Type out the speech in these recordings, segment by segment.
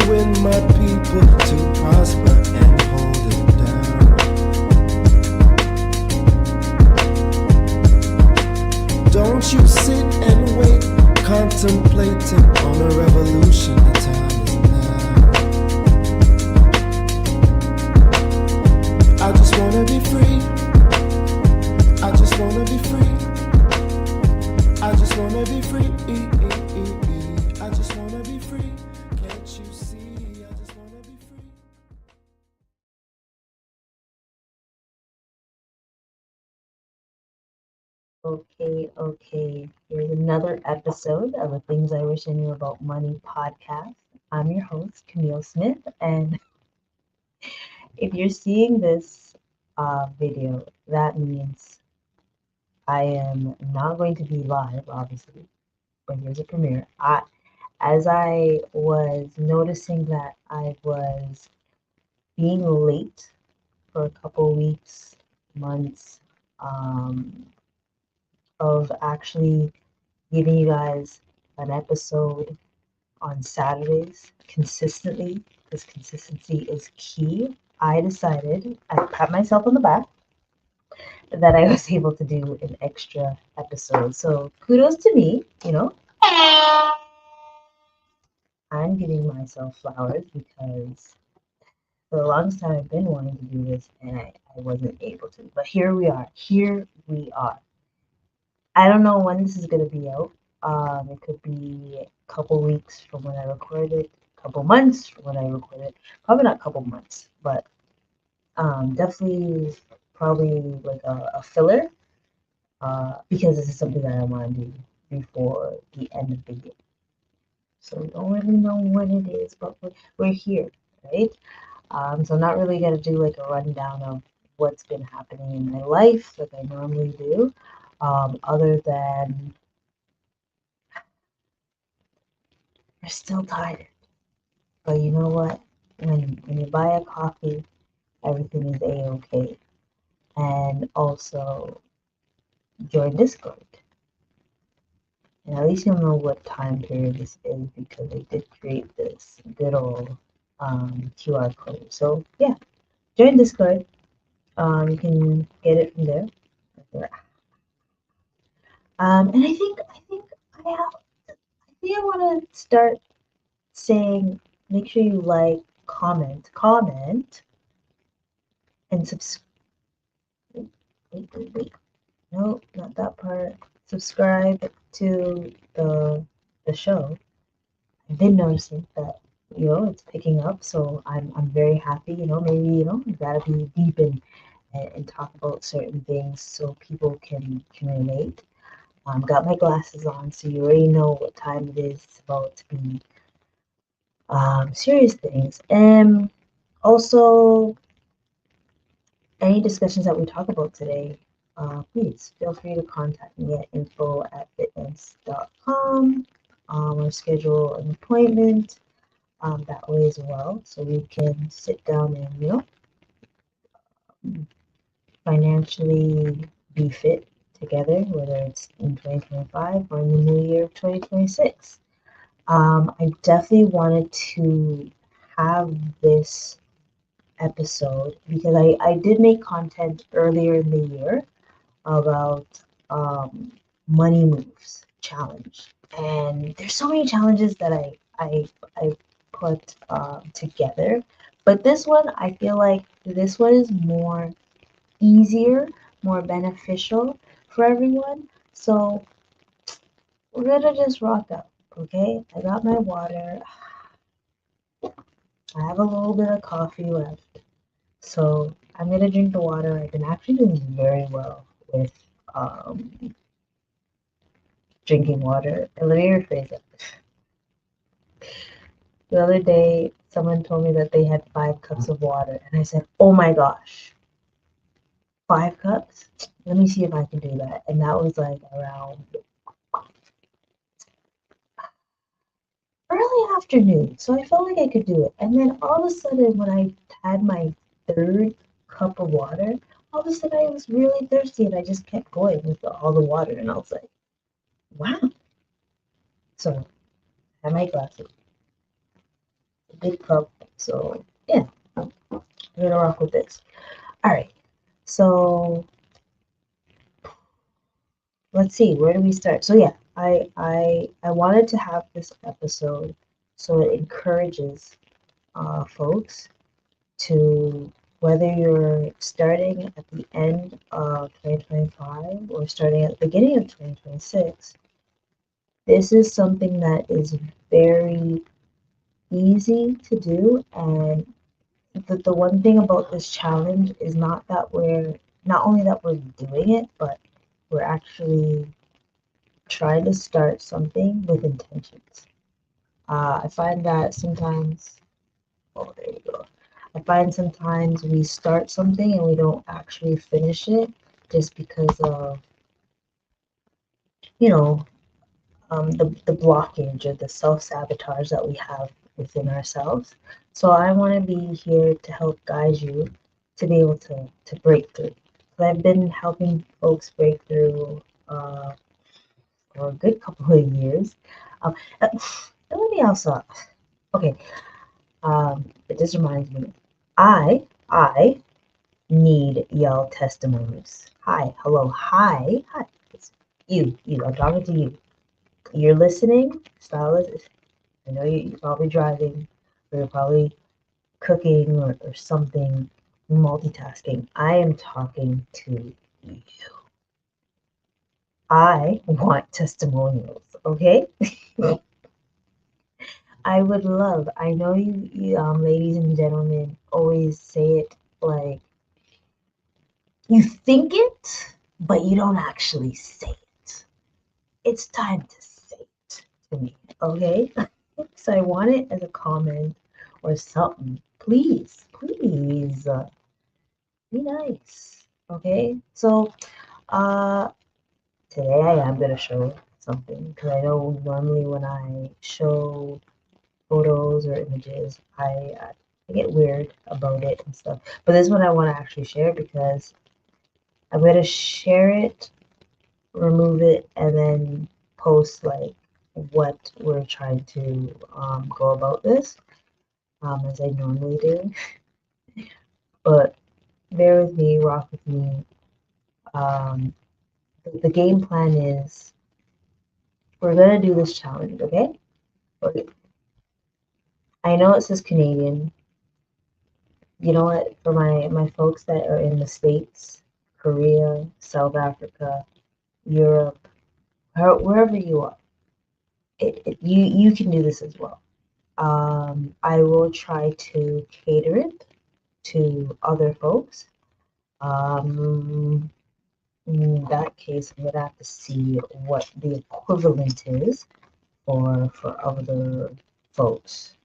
win my people, to prosper and hold it down. Don't you sit and wait, contemplating on a revolution. The time is now. I just wanna be free. I just wanna be free. I just wanna be free. I just wanna be free. Can't you see? I just wanna be free. Okay. Here's another episode of the Things I Wish I Knew About Money podcast. I'm your host, Kamille Smith, and if you're seeing this video, that means I am not going to be live, obviously, but here's a premiere. As I was noticing that I was being late for a couple weeks, months, of actually giving you guys an episode on Saturdays consistently, because consistency is key. I decided, I pat myself on the back, that I was able to do an extra episode. So kudos to me, I'm giving myself flowers because for the longest time I've been wanting to do this and I wasn't able to. But here we are. I don't know when this is going to be out. It could be a couple weeks from when I record it, a couple months from when I record it. Probably not a couple months, but definitely probably like a filler because this is something that I want to do before the end of the year. So we don't really know when it is, but we're here, right? So I'm not really going to do like a rundown of what's been happening in my life like I normally do, other than I'm still tired. But you know what? When you buy a coffee, everything is a-okay. And also join Discord. And at least you'll know what time period this is because I did create this good old QR code. So yeah, join Discord. You can get it from there. And I think I want to start saying, make sure you like, comment, and subscribe. Wait. No, not that part. Subscribe to the show. I've been noticing that it's picking up, so I'm very happy. Maybe you gotta be deep and talk about certain things so people can relate. Got my glasses on, so you already know what time it is. It's about to be serious things. And also, any discussions that we talk about today, please feel free to contact me at info@fitness.com or schedule an appointment that way as well, so we can sit down and financially be fit together, whether it's in 2025 or in the new year of 2026. I definitely wanted to have this episode because I did make content earlier in the year about money moves challenge, and there's so many challenges that I put together, but this one I feel like this one is more easier, more beneficial for everyone. So we're gonna just rock up, okay? I got my water. I have a little bit of coffee left. So I'm gonna drink the water. I've been actually doing very well with drinking water. And let me rephrase it. The other day, someone told me that they had 5 cups of water, and I said, "Oh my gosh, 5 cups? Let me see if I can do that." And that was like around early afternoon, so I felt like I could do it. And then all of a sudden, when I had my 3rd cup of water, all of a sudden I was really thirsty, and I just kept going with all the water, and I was like, wow. So I had my glasses. big problem. So yeah, I'm gonna rock with this. All right. So let's see, where do we start? So yeah, I wanted to have this episode so it encourages folks to, whether you're starting at the end of 2025 or starting at the beginning of 2026, this is something that is very easy to do. And the one thing about this challenge is not only that we're doing it, but we're actually trying to start something with intentions. I find that sometimes, oh, there you go. I find sometimes we start something and we don't actually finish it just because of, you know, the blockage or the self-sabotage that we have within ourselves. So I want to be here to help guide you to be able to break through. So I've been helping folks break through for a good couple of years. Let me also, okay, it just reminds me, I need y'all testimonies. Hi, hello, hi, it's you, I'm talking to you. You're listening, stylist. I know you're probably driving, or you're probably cooking or something, multitasking. I am talking to you. I want testimonials, okay? I would love, I know you ladies and gentlemen always say it like, you think it, but you don't actually say it. It's time to say it to me, okay? So I want it as a comment or something. Please, be nice, okay? So today I am going to show something because I know normally when I show photos or images, I get weird about it and stuff. But this one I want to actually share because I'm going to share it, remove it, and then post like what we're trying to go about this as I normally do. But bear with me, rock with me. The game plan is we're going to do this challenge, okay? Okay. I know it says Canadian. You know what? For my folks that are in the States, Korea, South Africa, Europe, wherever you are, you can do this as well. I will try to cater it to other folks. In that case, I'm gonna have to see what the equivalent is for other folks.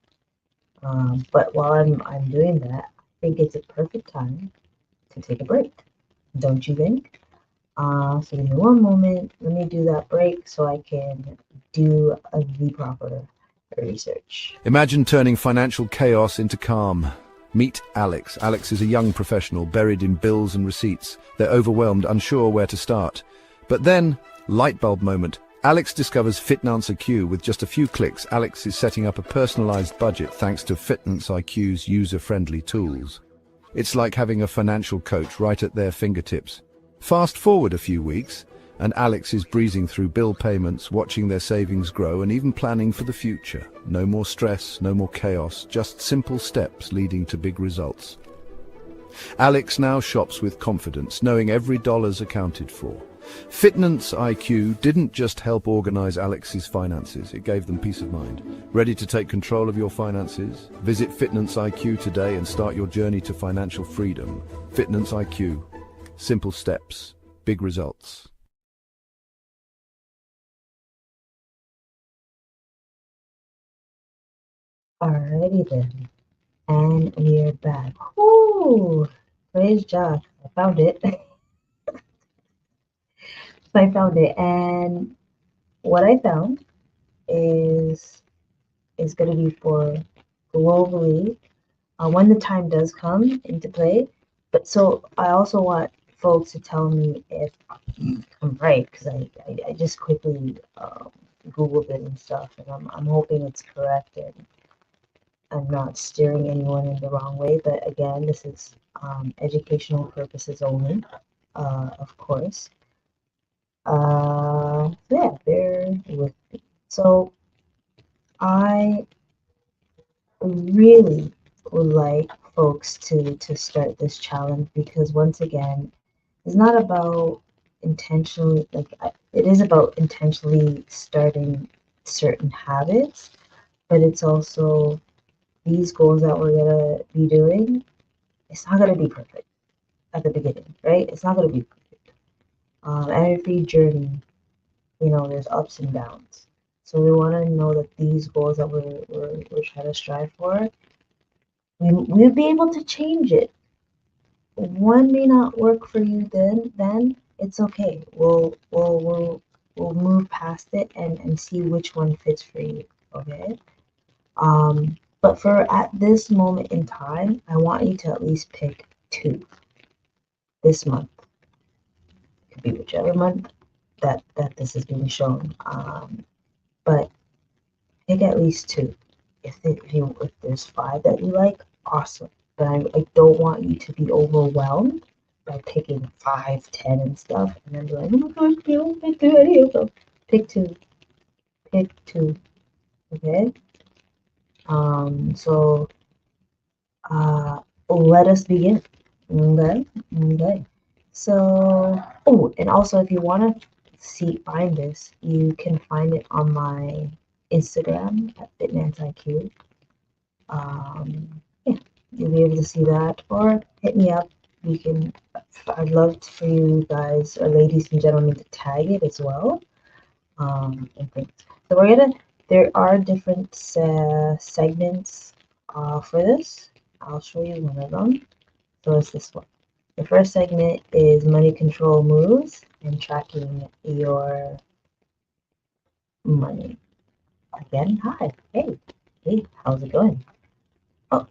But while I'm doing that, I think it's a perfect time to take a break. Don't you think? So give me one moment. Let me do that break so I can do the proper research. Imagine turning financial chaos into calm. Meet Alex. Alex is a young professional buried in bills and receipts. They're overwhelmed, unsure where to start. But then, light bulb moment. Alex discovers Finance IQ. With just a few clicks, Alex is setting up a personalized budget thanks to Finance IQ's user-friendly tools. It's like having a financial coach right at their fingertips. Fast forward a few weeks, and Alex is breezing through bill payments, watching their savings grow, and even planning for the future. No more stress, no more chaos, just simple steps leading to big results. Alex now shops with confidence, knowing every dollar's accounted for. Finance IQ didn't just help organize Alex's finances, it gave them peace of mind. Ready to take control of your finances? Visit Finance IQ today and start your journey to financial freedom. Finance IQ. Simple steps, big results. Alrighty then, and we're back. Woo! Praise God, I found it. I found it, and what I found is going to be for globally when the time does come into play. But so I also want folks to tell me if I'm right, because I just quickly Googled it and stuff, and I'm hoping it's correct. And I'm not steering anyone in the wrong way, but again, this is educational purposes only, of course. Yeah, bear with me. So I really would like folks to start this challenge, because once again, it's not about intentionally, it is about intentionally starting certain habits, but it's also these goals that we're gonna be doing. It's not gonna be perfect at the beginning, right? It's not gonna be perfect. Every journey, there's ups and downs. So we want to know that these goals that we're trying to strive for, we'll be able to change it. One may not work for you, then it's okay. We'll move past it and see which one fits for you. Okay. But for at this moment in time, I want you to at least pick 2 this month. It could be whichever month that this is being shown. But pick at least 2. If there's 5 that you like, awesome. But I don't want you to be overwhelmed by picking 5, 10, and stuff, and then be like, oh my gosh, I don't do any of them. Pick 2. Pick 2. Okay. So let us begin. Okay. Okay. So, and also if you want to find this, you can find it on my Instagram at FitnessIQ. Yeah, you'll be able to see that, or hit me up. I'd love for you guys, or ladies and gentlemen, to tag it as well. And things. So there are different segments for this. I'll show you one of them. So it's this one. The first segment is money control moves and tracking your money. Again, hi. Hey, how's it going? Oh.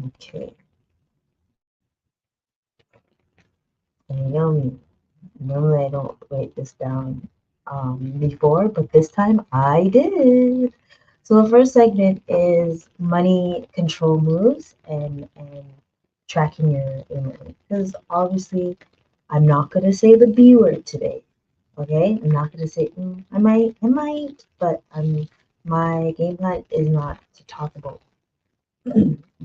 Okay. Normally I don't write this down before, but this time I did. So the first segment is money control moves and tracking your money. Because obviously I'm not going to say the B word today. Okay? I'm not going to say, I might, but my game plan is not to talk about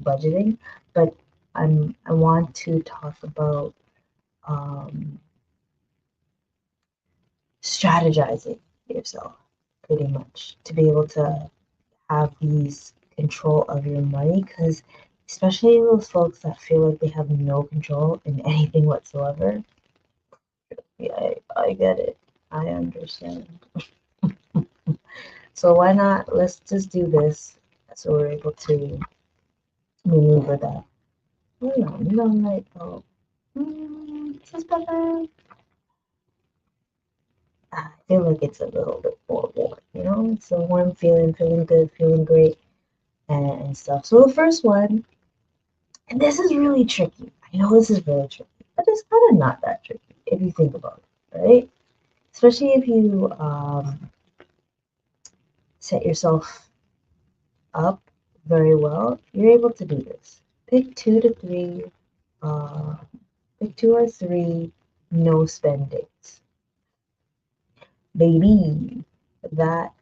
budgeting, but I want to talk about strategizing yourself, pretty much, to be able to have these control of your money, because especially those folks that feel like they have no control in anything whatsoever. Yeah, I get it. I understand. So why not? Let's just do this so we're able to maneuver that. Oh no, you don't like, oh, this is better. I feel like it's a little bit more warm, It's a warm feeling, feeling good, feeling great, and stuff. So the first one, and this is really tricky. I know this is really tricky, but it's kind of not that tricky if you think about it, right? Especially if you set yourself up very well, you're able to do this. Pick 2 to 3, pick 2 or 3 no spend dates. Baby, that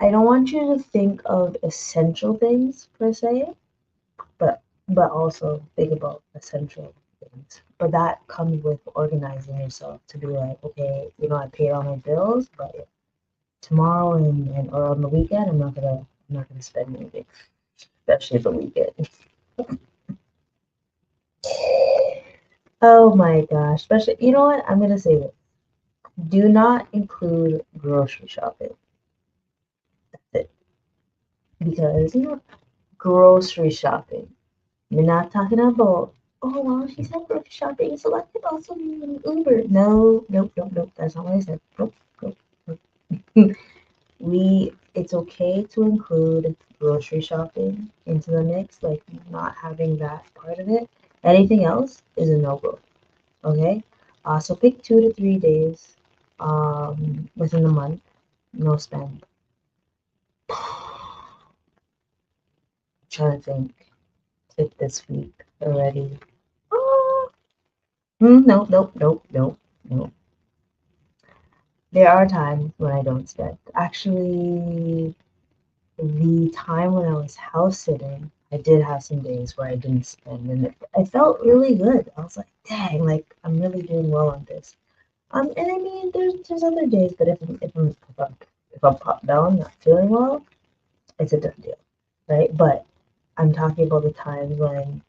I don't want you to think of essential things per se, but also think about essential things. But that comes with organizing yourself to be like, okay, I paid all my bills, but tomorrow and or on the weekend, I'm not gonna spend anything, especially the weekend. Oh my gosh, especially, you know what? I'm gonna say this. Do not include grocery shopping. That's it. Because grocery shopping. We're not talking about, oh, well, she said grocery shopping, so that could also mean Uber. No, nope. That's not what I said. Nope. It's okay to include grocery shopping into the mix, like not having that part of it. Anything else is a no-go. Okay? So pick 2 to 3 days within the month no spend. Trying to think if this week already. Nope, nope, nope, nope, nope. There are times when I don't spend. Actually, the time when I was house sitting, I did have some days where I didn't spend, and I felt really good. I was like, dang, like I'm really doing well on this. And I mean, there's other days, but if I'm popped down, not feeling well, it's a done deal, right? But I'm talking about the times when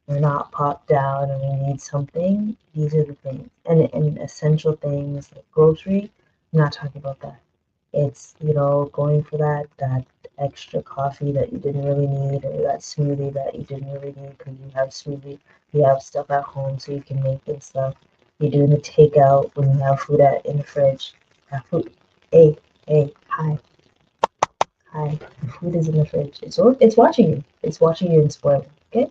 we're not popped down and we need something. These are the things, and essential things like grocery. I'm not talking about that. It's going for that extra coffee that you didn't really need, or that smoothie that you didn't really need because you have stuff at home so you can make this stuff. You're doing the takeout when you have food in the fridge. Have food. Hey, hey, hi, hi. Food is in the fridge. It's watching you. It's watching you and spoiling. Okay.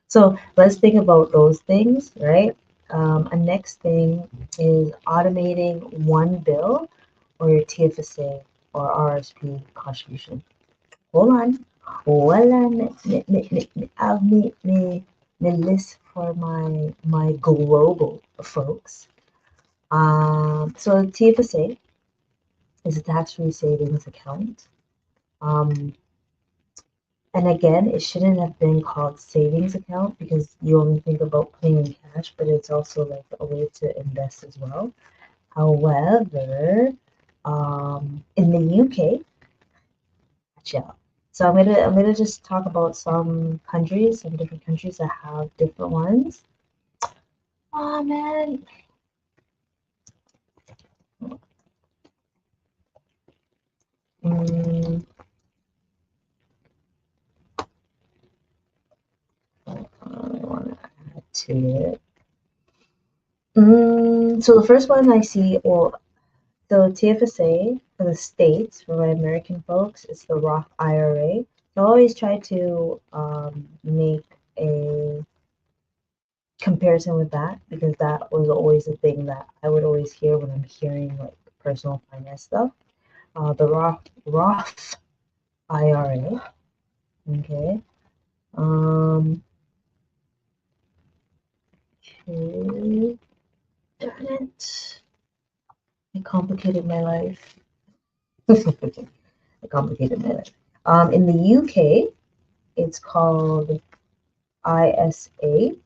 So let's think about those things, right? A next thing is automating one bill or your TFSA or RSP contribution. Hold on. I'll me list for my global folks. So TFSA is a tax-free savings account. And again, it shouldn't have been called savings account because you only think about putting in cash, but it's also like a way to invest as well. However, in the UK, watch out. So I'm gonna just talk about some different countries that have different ones. Oh man. Mm, I want to add to it. So the first one I see, so TFSA for the States, for my American folks, it's the Roth IRA. So I always try to make a comparison with that because that was always the thing that I would always hear when I'm hearing like personal finance stuff. The Roth IRA, okay. Okay. Darn it. I complicated my life. I complicated my life. In the UK, it's called ISA.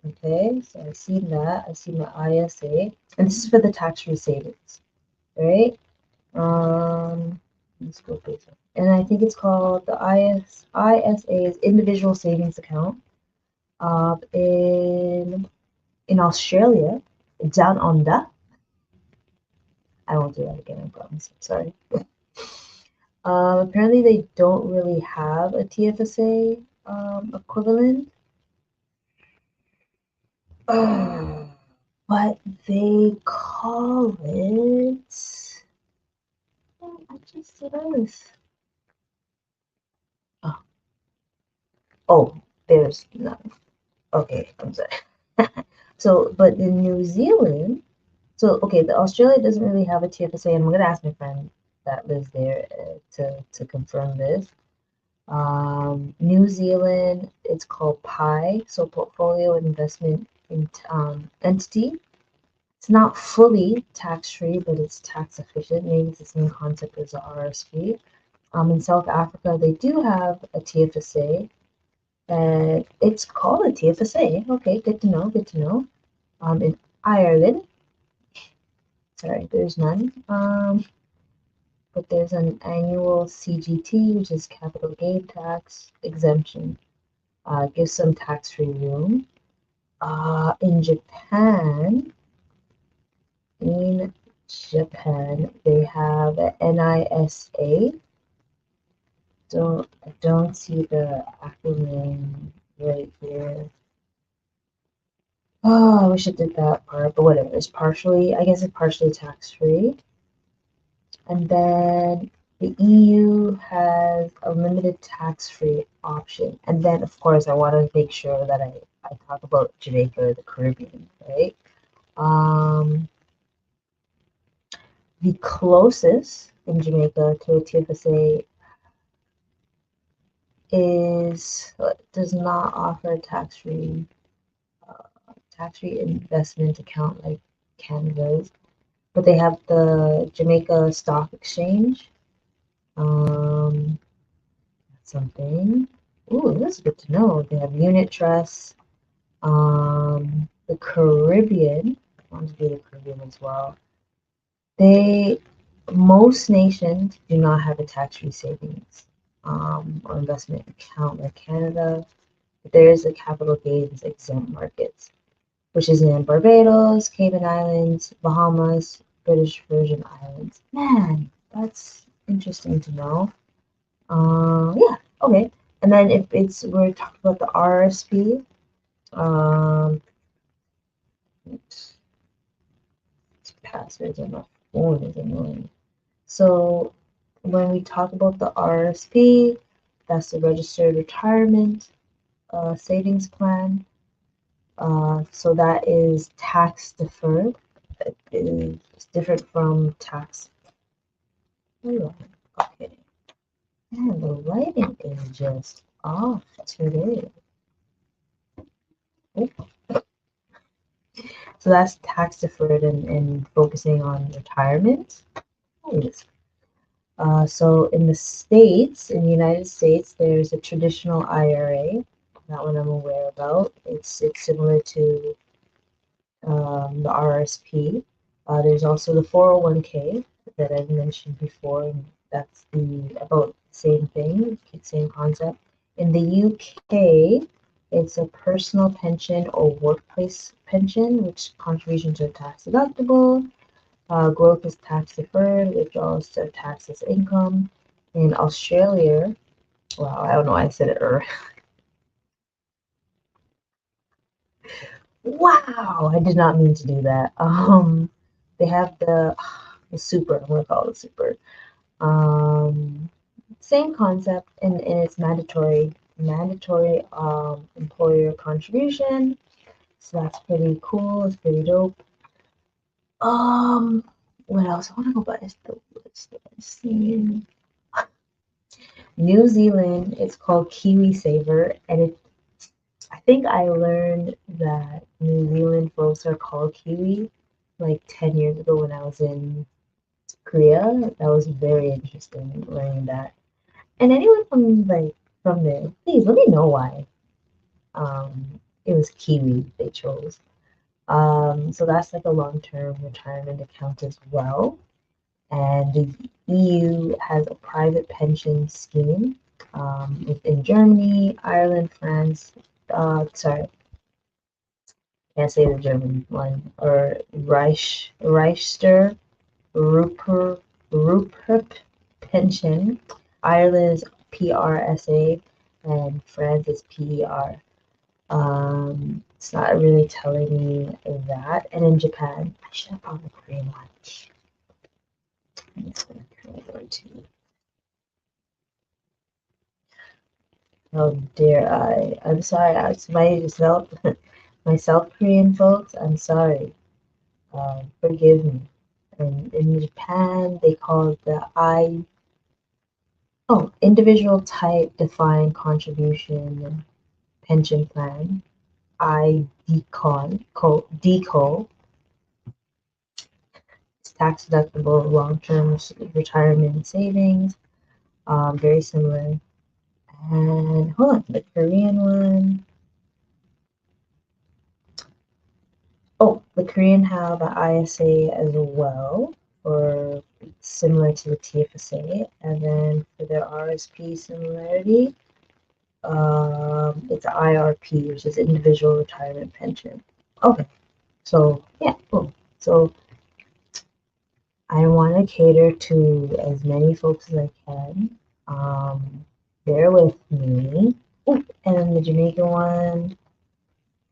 Okay, so I see that. I see my ISA, and this is for the tax-free savings, right? Let's go basic. And I think it's called the ISA's individual savings account. In Australia, down under. I won't do that again. I promise. Sorry. Apparently, they don't really have a TFSA equivalent. But they call it. Oh, I just said this. Oh, there's none. Okay, I'm sorry. So, but in New Zealand, okay, the Australia doesn't really have a TFSA, and I'm gonna ask my friend that lives there to confirm this. New Zealand, it's called PI, so Portfolio Investment Entity. It's not fully tax-free, but it's tax efficient. Maybe it's the same concept as the RSP. In South Africa, they do have a TFSA, and it's called a TFSA. Okay, good to know. Good to know. In Ireland, sorry, there's none. But there's an annual CGT, which is capital gain tax exemption. Gives some tax-free room. In Japan, they have a NISA. I don't see the acronym right here. Oh, I wish I did that part, but whatever. I guess it's partially tax-free. And then the EU has a limited tax-free option. And then, of course, I want to make sure that I talk about Jamaica or the Caribbean, right? The closest in Jamaica to a TFSA does not offer a tax-free investment account like Canada's, but they have the Jamaica Stock Exchange. Something. Ooh, that's good to know. They have unit trusts. The Caribbean. I want to do the Caribbean as well. Most nations do not have a tax-free savings or investment account like Canada. But there is a capital gains exempt markets, which is in Barbados, Cayman Islands, Bahamas, British Virgin Islands. Man, that's interesting to know. Yeah, okay. And then if we're talking about the RSP, oops, passwords on my phone is annoying. So when we talk about the RSP, that's the Registered Retirement Savings Plan. So that is tax deferred. It's different from tax. Okay. Man, the lighting is just off today. So that's tax deferred and focusing on retirement. So in the United States, there's a traditional IRA. That one I'm aware about. It's similar to the RSP. There's also the 401k that I've mentioned before, and that's about the same thing, same concept. In the UK, it's a personal pension or workplace pension, which contributions are tax deductible. Growth is tax deferred, withdrawals are taxed as income. In Australia, wow, I don't know why I said it earlier. Wow, I did not mean to do that. They have the super, I'm gonna call it super. Same concept, and it's mandatory employer contribution. So that's pretty cool. It's pretty dope. What else? I want to go back to the list. New Zealand, it's called Kiwi Saver, and I think I learned that New Zealand folks are called Kiwi like 10 years ago when I was in Korea. That was very interesting learning that. And anyone from there, please let me know why it was Kiwi they chose. So that's like a long-term retirement account as well. And the EU has a private pension scheme within Germany, Ireland, France. Sorry, can't say the German one. Or Reichster, Rupert pension. Ireland is PRSA, and France is PER. It's not really telling me that. And in Japan, I should have found the Korean one. How dare I? I'm sorry. My South Korean folks. I'm sorry. Forgive me. And in Japan, they call it the individual type defined contribution pension plan. DECO. It's tax deductible long-term retirement savings. Very similar. And hold on, the Korean one. Oh, the Korean have an ISA as well, or similar to the TFSA. And then for their RSP similarity, it's IRP, which is individual retirement pension. Okay, so yeah, cool. So I want to cater to as many folks as I can. Bear with me. Ooh, and then the Jamaica one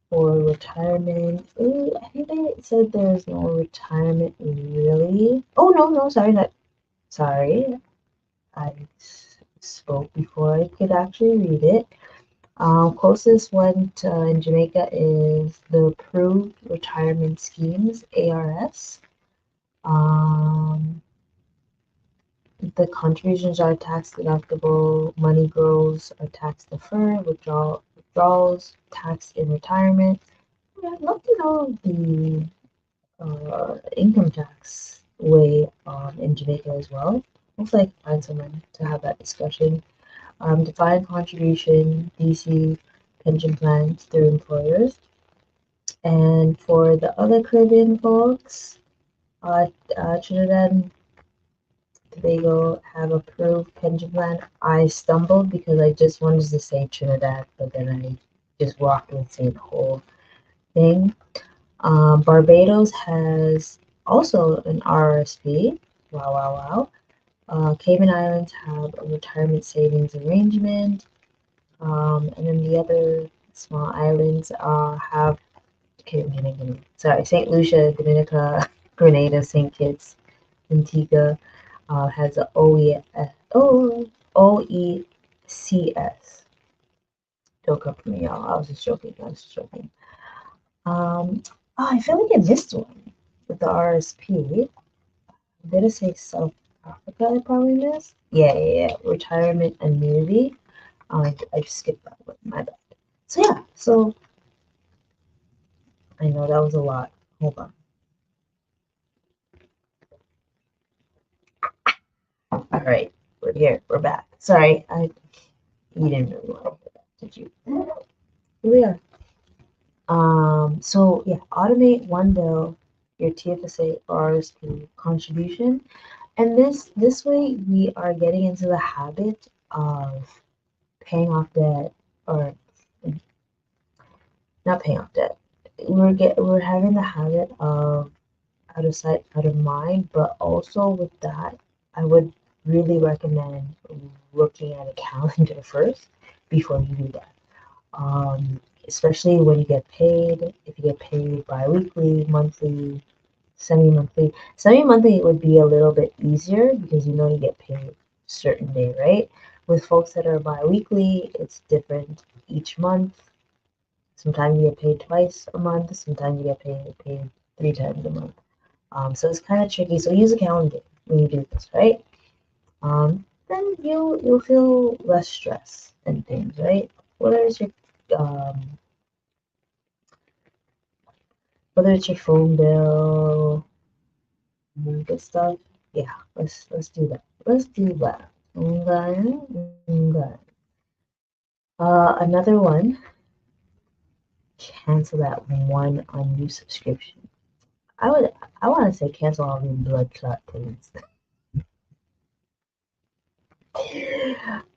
for retirement. Ooh, I think they said there's no retirement really. Oh no, sorry. I spoke before I could actually read it. Closest one in Jamaica is the Approved Retirement Schemes, ARS. The contributions are tax deductible, money grows are tax deferred, withdrawals tax in retirement. Yeah, I'd love to know the income tax way in Jamaica as well. Hopefully I can find someone to have that discussion. Defined contribution, DC pension plans through employers. And for the other Caribbean folks, Trinidad and Tobago have approved pension plan. I stumbled because I just wanted to say Trinidad, but then I just walked and said the whole thing. Barbados has also an RRSP. Wow, wow, wow. Cayman Islands have a retirement savings arrangement. And then the other small islands have, sorry, St. Lucia, Dominica, Grenada, St. Kitts, Antigua has a OECS. Don't come for me, y'all. I was just joking. I feel like I missed one with the RSP. Did I say South Africa? I probably missed. Yeah. Retirement annuity. I skipped that one. My bad. So yeah. So I know that was a lot. Hold on. All right, we're here. We're back. Sorry, you didn't really want to hear that, did you? Here we are. So yeah, automate one bill, your TFSA RSP contribution, and this way we are getting into the habit of paying off debt, or not paying off debt. We're having the habit of out of sight, out of mind, but also with that, I would really recommend looking at a calendar first before you do that. Especially when you get paid, if you get paid bi-weekly, monthly, semi-monthly. Semi-monthly would be a little bit easier because you know you get paid a certain day, right? With folks that are bi-weekly, it's different each month. Sometimes you get paid twice a month, sometimes you get paid 3 times a month. So it's kind of tricky. So use a calendar when you do this, right? Then you'll feel less stress and things, right? Whether it's your phone bill, good stuff. Yeah, let's do that. Let's do that. Okay. Another one. Cancel that one unused subscription. I want to say cancel all the blood clot things.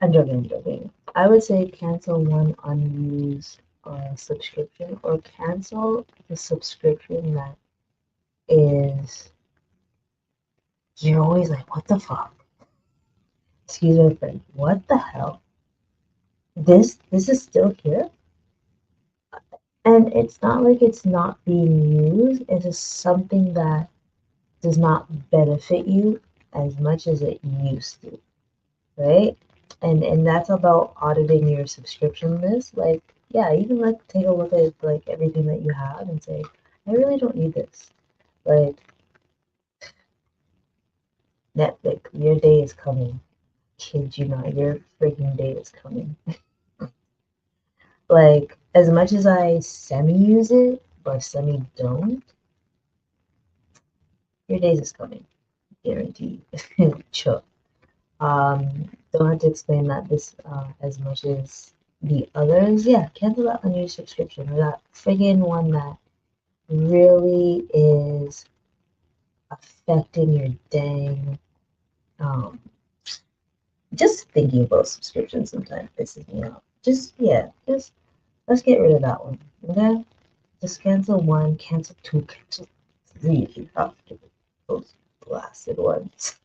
I'm joking. I would say cancel one unused subscription, or cancel the subscription that is, you're always like, what the fuck? Excuse my friend, what the hell? This is still here? And it's not like it's not being used, it's just something that does not benefit you as much as it used to, right? And that's about auditing your subscription list. Like, yeah, you can like take a look at like everything that you have and say, I really don't need this. Like, Netflix, your day is coming. Kid you not, your freaking day is coming. Like, as much as I semi use it or semi don't, your days is coming, guaranteed. Sure. Don't have to explain that this as much as the others. Yeah, cancel that on your subscription, or that friggin' one that really is affecting your dang. Just thinking about subscriptions sometimes pisses me off. Just let's get rid of that one. Okay, just cancel one, cancel two, cancel three if you have to. Those blasted ones.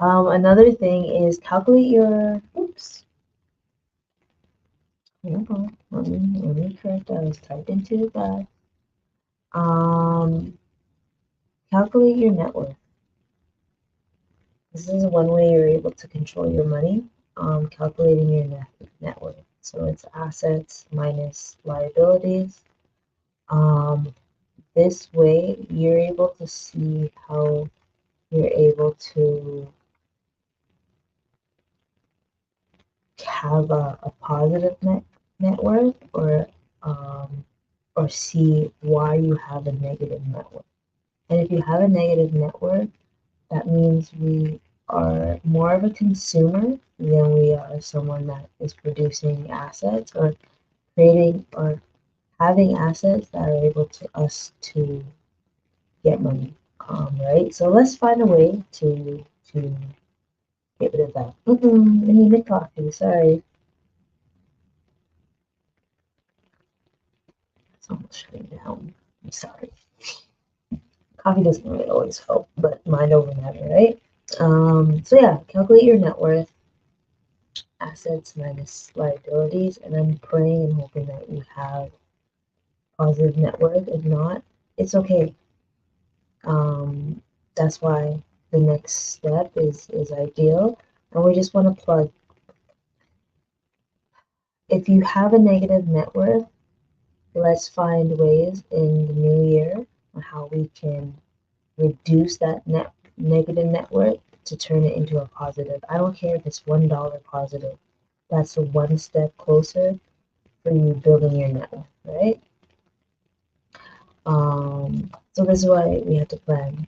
Another thing is calculate your, oops. Hold on, let me correct that. I was typing too fast. Calculate your net worth. This is one way you're able to control your money. Calculating your net worth. So it's assets minus liabilities. this way, you're able to see how you're able to have a positive net worth, or see why you have a negative net worth. And if you have a negative net worth, that means we are more of a consumer than we are someone that is producing assets or creating or having assets that are able to us to get money. Right? So let's find a way to get rid of that. I need a coffee. Sorry, it's almost shutting down. I'm sorry. Coffee doesn't really always help, but mind over matter, right? So yeah, calculate your net worth, assets minus liabilities, and I'm praying and hoping that you have positive net worth. If not, it's okay. That's why the next step is ideal, and we just want to plug. If you have a negative net worth, let's find ways in the new year on how we can reduce that negative net worth to turn it into a positive. I don't care if it's $1 positive. That's a one step closer for you building your net worth, right? So this is why we have to plan.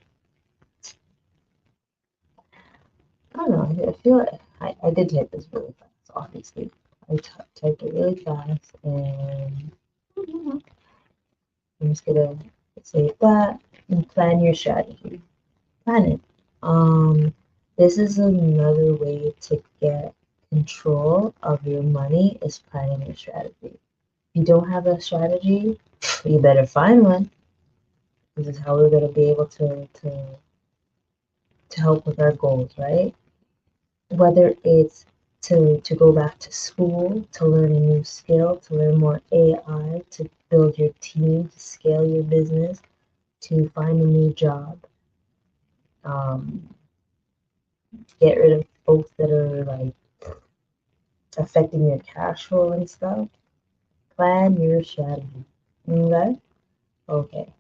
I don't know. I feel like I did type this really fast. Obviously, I typed it really fast, and I'm just gonna save that and plan your strategy. Plan it. This is another way to get control of your money is planning your strategy. If you don't have a strategy, you better find one. This is how we're gonna be able to help with our goals, right? Whether it's to go back to school, to learn a new skill, to learn more AI, to build your team, to scale your business, to find a new job, get rid of folks that are like affecting your cash flow and stuff. Plan your strategy. Okay? Okay.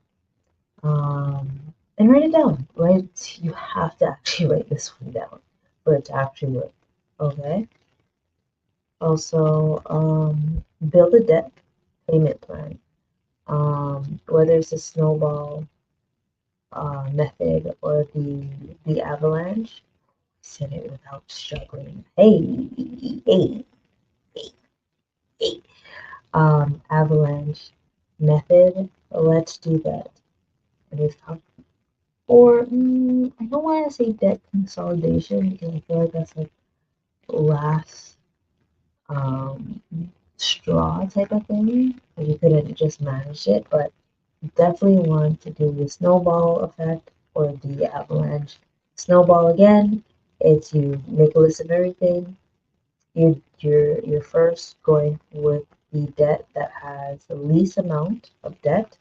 And write it down. You have to actually write this one down for it to actually work. Okay? Also, build a debt payment plan. Whether it's a snowball method or the avalanche. Said it without struggling. Hey, hey. Avalanche method. Let's do that. Or I don't want to say debt consolidation because I feel like that's like last straw type of thing. Like you couldn't just manage it, but definitely want to do the snowball effect or the avalanche. Snowball again, it's you make a list of everything. You're first going with the debt that has the least amount of debt,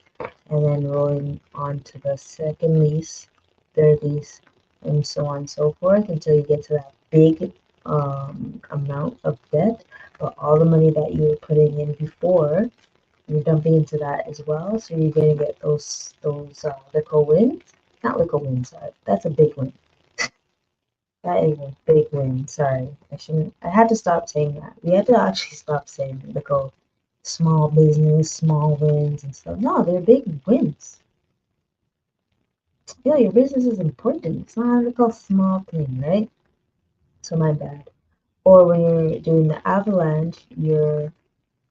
and then rolling on to the second lease, third lease, and so on and so forth until you get to that big amount of debt. But all the money that you were putting in before, you're dumping into that as well. So you're gonna get those little wins. Not little wins, sorry. That's a big win. That is a big win. Sorry. I had to stop saying that. We had to actually stop saying little small business, small wins and stuff. No, they're big wins. Yeah, your business is important. It's not a little small thing, right? So my bad. Or when you're doing the avalanche, you're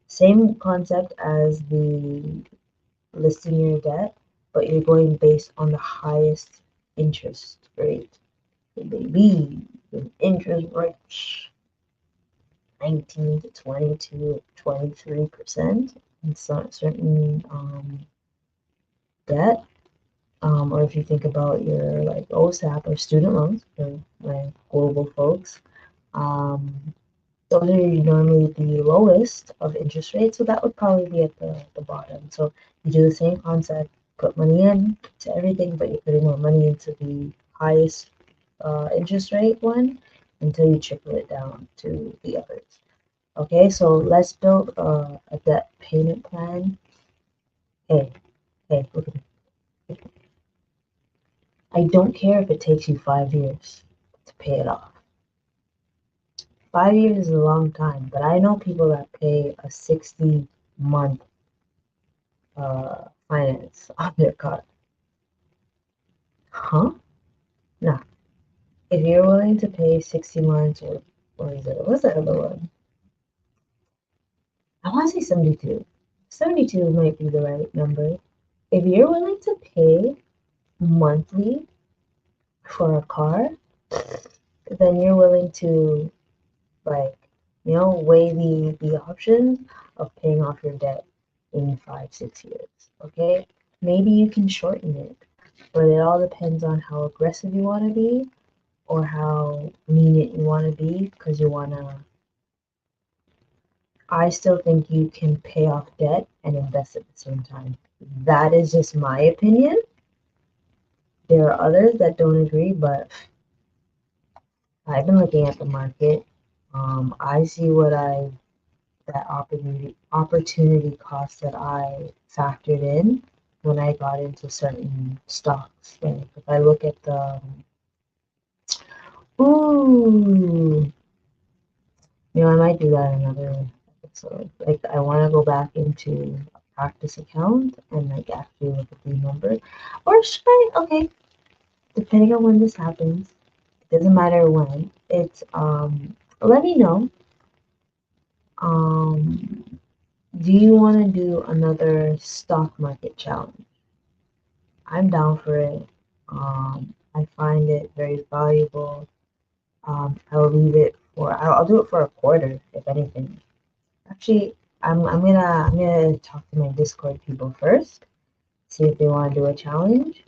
same concept as the listing your debt, but you're going based on the highest interest rate. So baby, the interest rate 19 to 22, 23% in certain debt. Or if you think about your like OSAP or student loans for my global folks, those are normally the lowest of interest rates, so that would probably be at the bottom. So you do the same concept, put money in to everything, but you're putting more money into the highest interest rate one until you trickle it down to the others. Okay, so let's build a debt payment plan. Hey, look at me. I don't care if it takes you 5 years to pay it off. 5 years is a long time, but I know people that pay a 60-month finance on their car. Huh? No. If you're willing to pay 60 months, or what is it? What's the other one? I want to say 72. 72 might be the right number. If you're willing to pay monthly for a car, then you're willing to, like, weigh the options of paying off your debt in 5, 6 years. Okay? Maybe you can shorten it, but it all depends on how aggressive you want to be or how lenient you want to be, because you want to. I still think you can pay off debt and invest at the same time. That is just my opinion. There are others that don't agree, but I've been looking at the market. I see that opportunity cost that I factored in when I got into certain stocks. Like if I look at the ooh, I might do that in another episode. Like I want to go back into a practice account and like actually look at the number, or should I? Okay, depending on when this happens, it doesn't matter when. It's let me know. Do you want to do another stock market challenge? I'm down for it. I find it very valuable. I'll leave it for. I'll do it for a quarter, if anything. Actually, I'm gonna talk to my Discord people first, see if they want to do a challenge.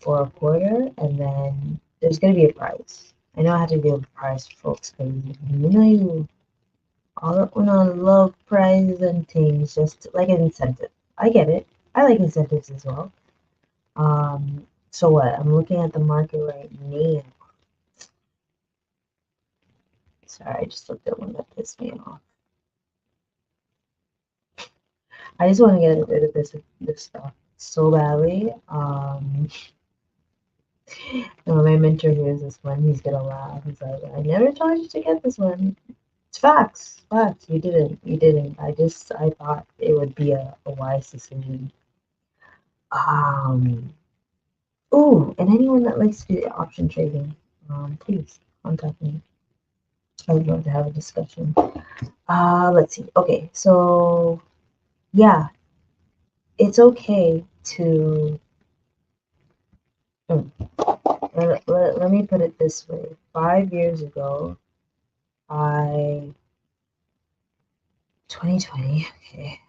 For a quarter, and then there's gonna be a prize. I know I have to give a prize for folks because you all that when I love prizes and things, just like an incentive. I get it. I like incentives as well. So what? I'm looking at the market right now. Sorry, I just looked at one that pissed me off. I just want to get rid of this stuff so badly. My mentor hears this one, he's gonna laugh. He's like, I never told you to get this one. It's facts. Facts. You didn't. I thought it would be a wise decision. Ooh, and anyone that likes to do option trading, please contact me. I would love to have a discussion. Let's see. Okay, so yeah, it's okay to. Let me put it this way. 5 years ago, 2020. Okay,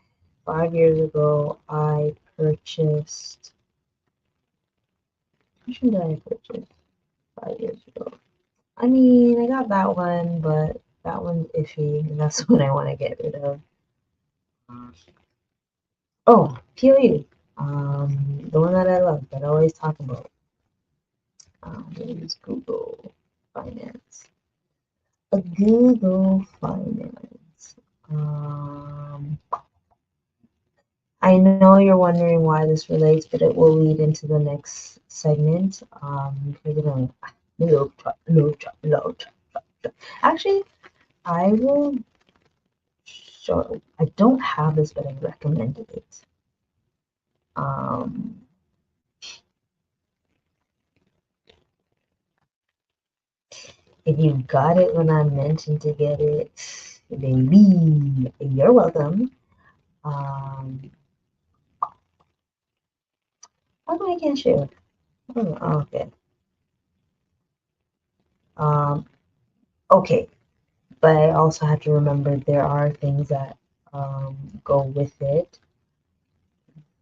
5 years ago, I purchased. Which one did I purchase 5 years ago? I mean, I got that one, but that one's iffy, and that's what I want to get rid of. Oh, POU. The one that I love, that I always talk about. Use Google Finance. A Google Finance. I know you're wondering why this relates, but it will lead into the next segment. We're gonna actually, I will show. I don't have this, but I recommended it. If you got it when I mentioned to get it, baby, you're welcome. How come I can't share? Oh, okay. Okay, but I also have to remember there are things that go with it.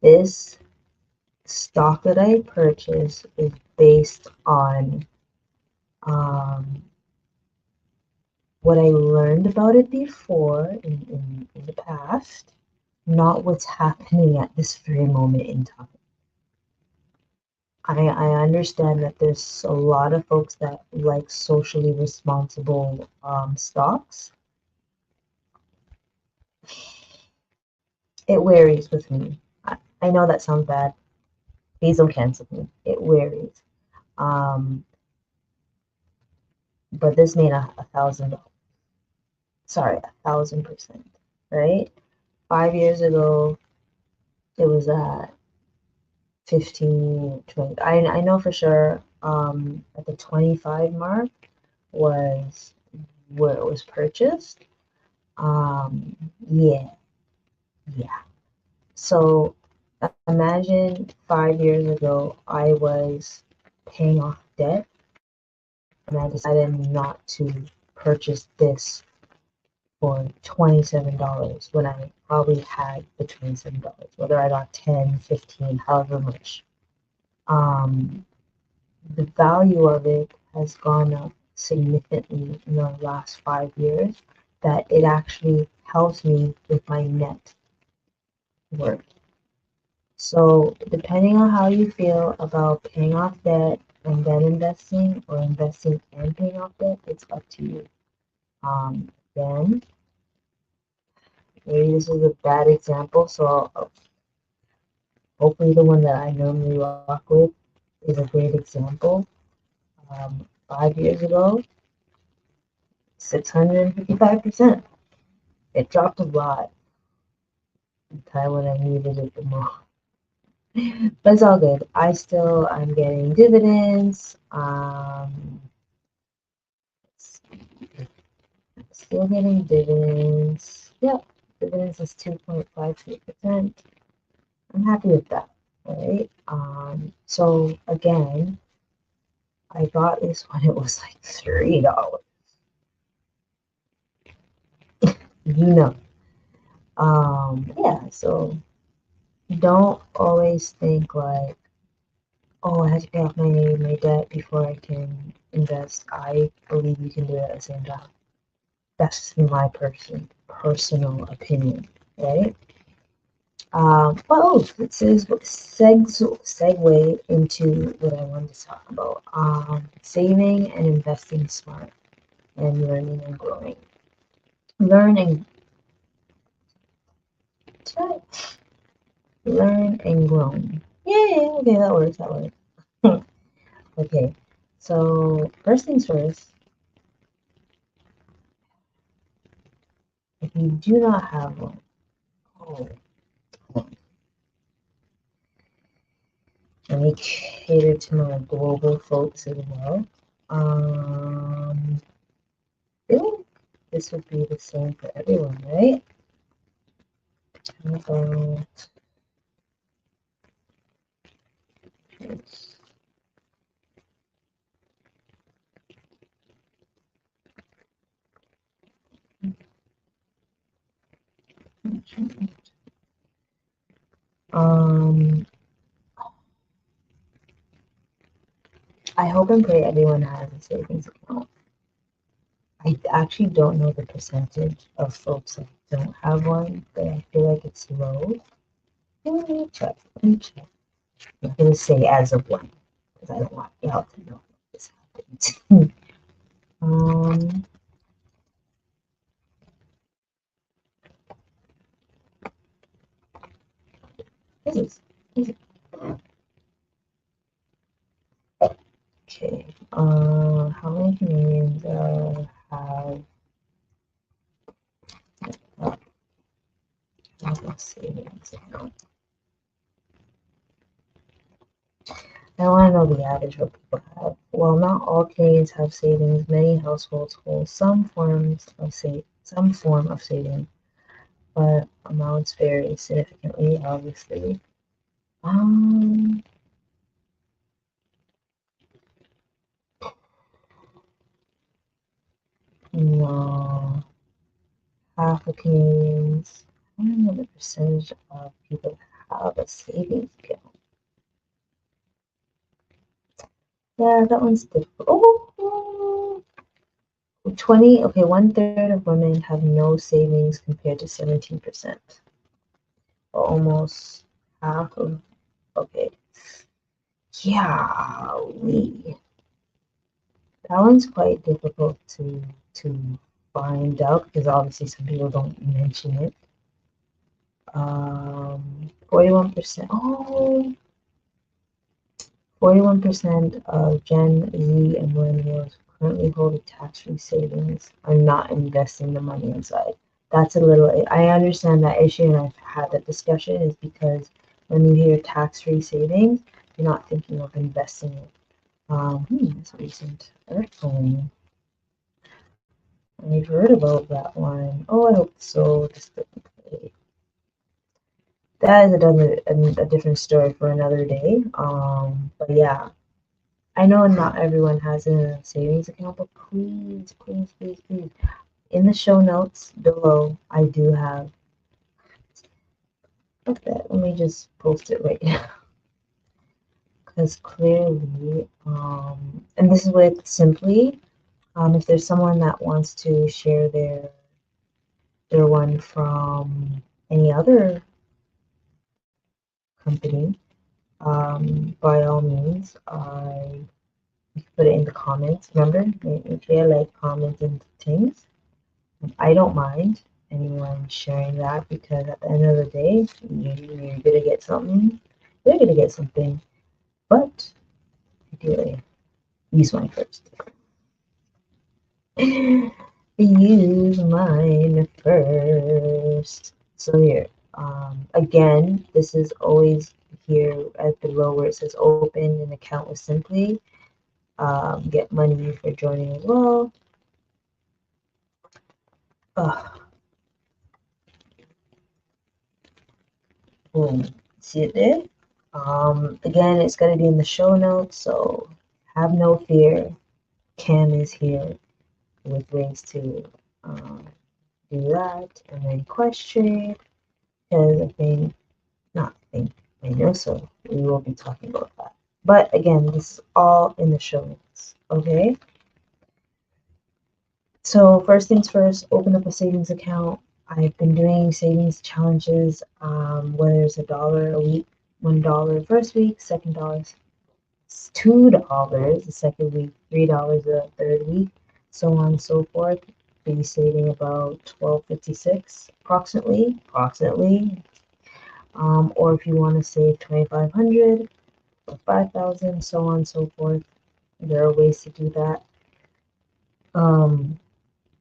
This stock that I purchased is based on what I learned about it before in the past, not what's happening at this very moment in time. I understand that there's a lot of folks that like socially responsible stocks. It varies with me. I know that sounds bad. Please don't cancel me. It varies. But this made $1,000. Sorry, 1,000%, right? 5 years ago, it was at 15, 20. I know for sure at the 25 mark was where it was purchased. Yeah. So imagine 5 years ago, I was paying off debt and I decided not to purchase this for $27 when I probably had the $27, whether I got 10, 15, however much. The value of it has gone up significantly in the last 5 years, that it actually helps me with my net worth. So depending on how you feel about paying off debt and then investing, or investing and paying off debt, it's up to you. Then maybe this is a bad example, so hopefully the one that I normally rock with is a great example. 5 years ago, 655%. It dropped a lot at the time when I needed it the most. But it's all good. I'm getting dividends. Still getting dividends. Yep, dividends is 2.53%. I'm happy with that. All right. So again, I got this when it was like $3. Yeah. So don't always think like, oh, I have to pay off my debt before I can invest. I believe you can do it at the same time. That's my personal opinion, right? This is segue into what I wanted to talk about. Saving and investing smart, and learning and growing. Learn and grow. Yeah, okay, that works. Okay, so first things first, if you do not have one, let me cater to my global folks as well. I think this would be the same for everyone, right? I hope and pray everyone has a savings account. I actually don't know the percentage of folks that don't have one, but I feel like it's low. Let me check. I'm going to say as of one, because I don't want y'all to know this happened. Okay. How many Canadians have a savings account? I want to know the average what people have. While not all Canadians have savings, many households hold some form of saving, but amounts vary significantly, obviously. No, half of Canadians. I don't know the percentage of people that have a savings account. Yeah, that one's difficult. Oh, 20, okay, 1/3 of women have no savings compared to 17%. Almost half of, okay. Yeah, that one's quite difficult to find out, because obviously some people don't mention it. 41%. Oh, 41% of Gen Z and millennials who currently hold a tax-free savings are not investing the money inside. That's a little, I understand that issue, and I've had that discussion, is because when you hear tax-free savings, you're not thinking of investing it. It's recent earthquake. I've heard about that one. Oh, I hope so. That is a different story for another day. But yeah, I know not everyone has a savings account, but please, please, please, please, in the show notes below, I do have. Look at that. Let me just post it right now. Because clearly, and this is with Simply. If there's someone that wants to share their one from any other company, by all means, I put it in the comments. Remember, if you like comments and things, I don't mind anyone sharing that, because at the end of the day, you're gonna get something. They're gonna get something, but ideally, use mine first. Use mine first. So here, again, this is always here at below where it says open an account with Simply. Get money for joining as well. Boom. See it there? Again, it's going to be in the show notes, so have no fear. Cam is here with ways to do that. And then question, because I know so. We will be talking about that. But again, this is all in the show notes, okay? So first things first, open up a savings account. I've been doing savings challenges, whether it's $1 a week, $1 first week, $2 $2 the second week, $3 the third week, so on and so forth. Be saving about $12.56 approximately. Or if you want to save $2,500 or $5,000, so on and so forth, there are ways to do that.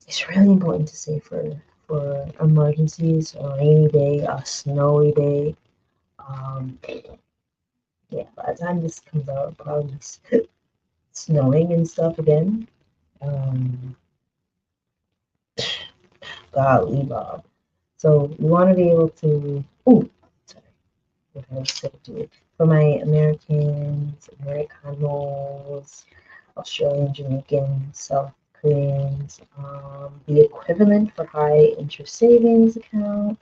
It's really important to save for emergencies, a rainy day, a snowy day. Yeah, by the time this comes out, probably snowing and stuff again. Golly, Bob. So you want to be able to. Oh, sorry. What I said to it. For my Americanos, Australian, Jamaican, South Koreans, the equivalent for high interest savings account.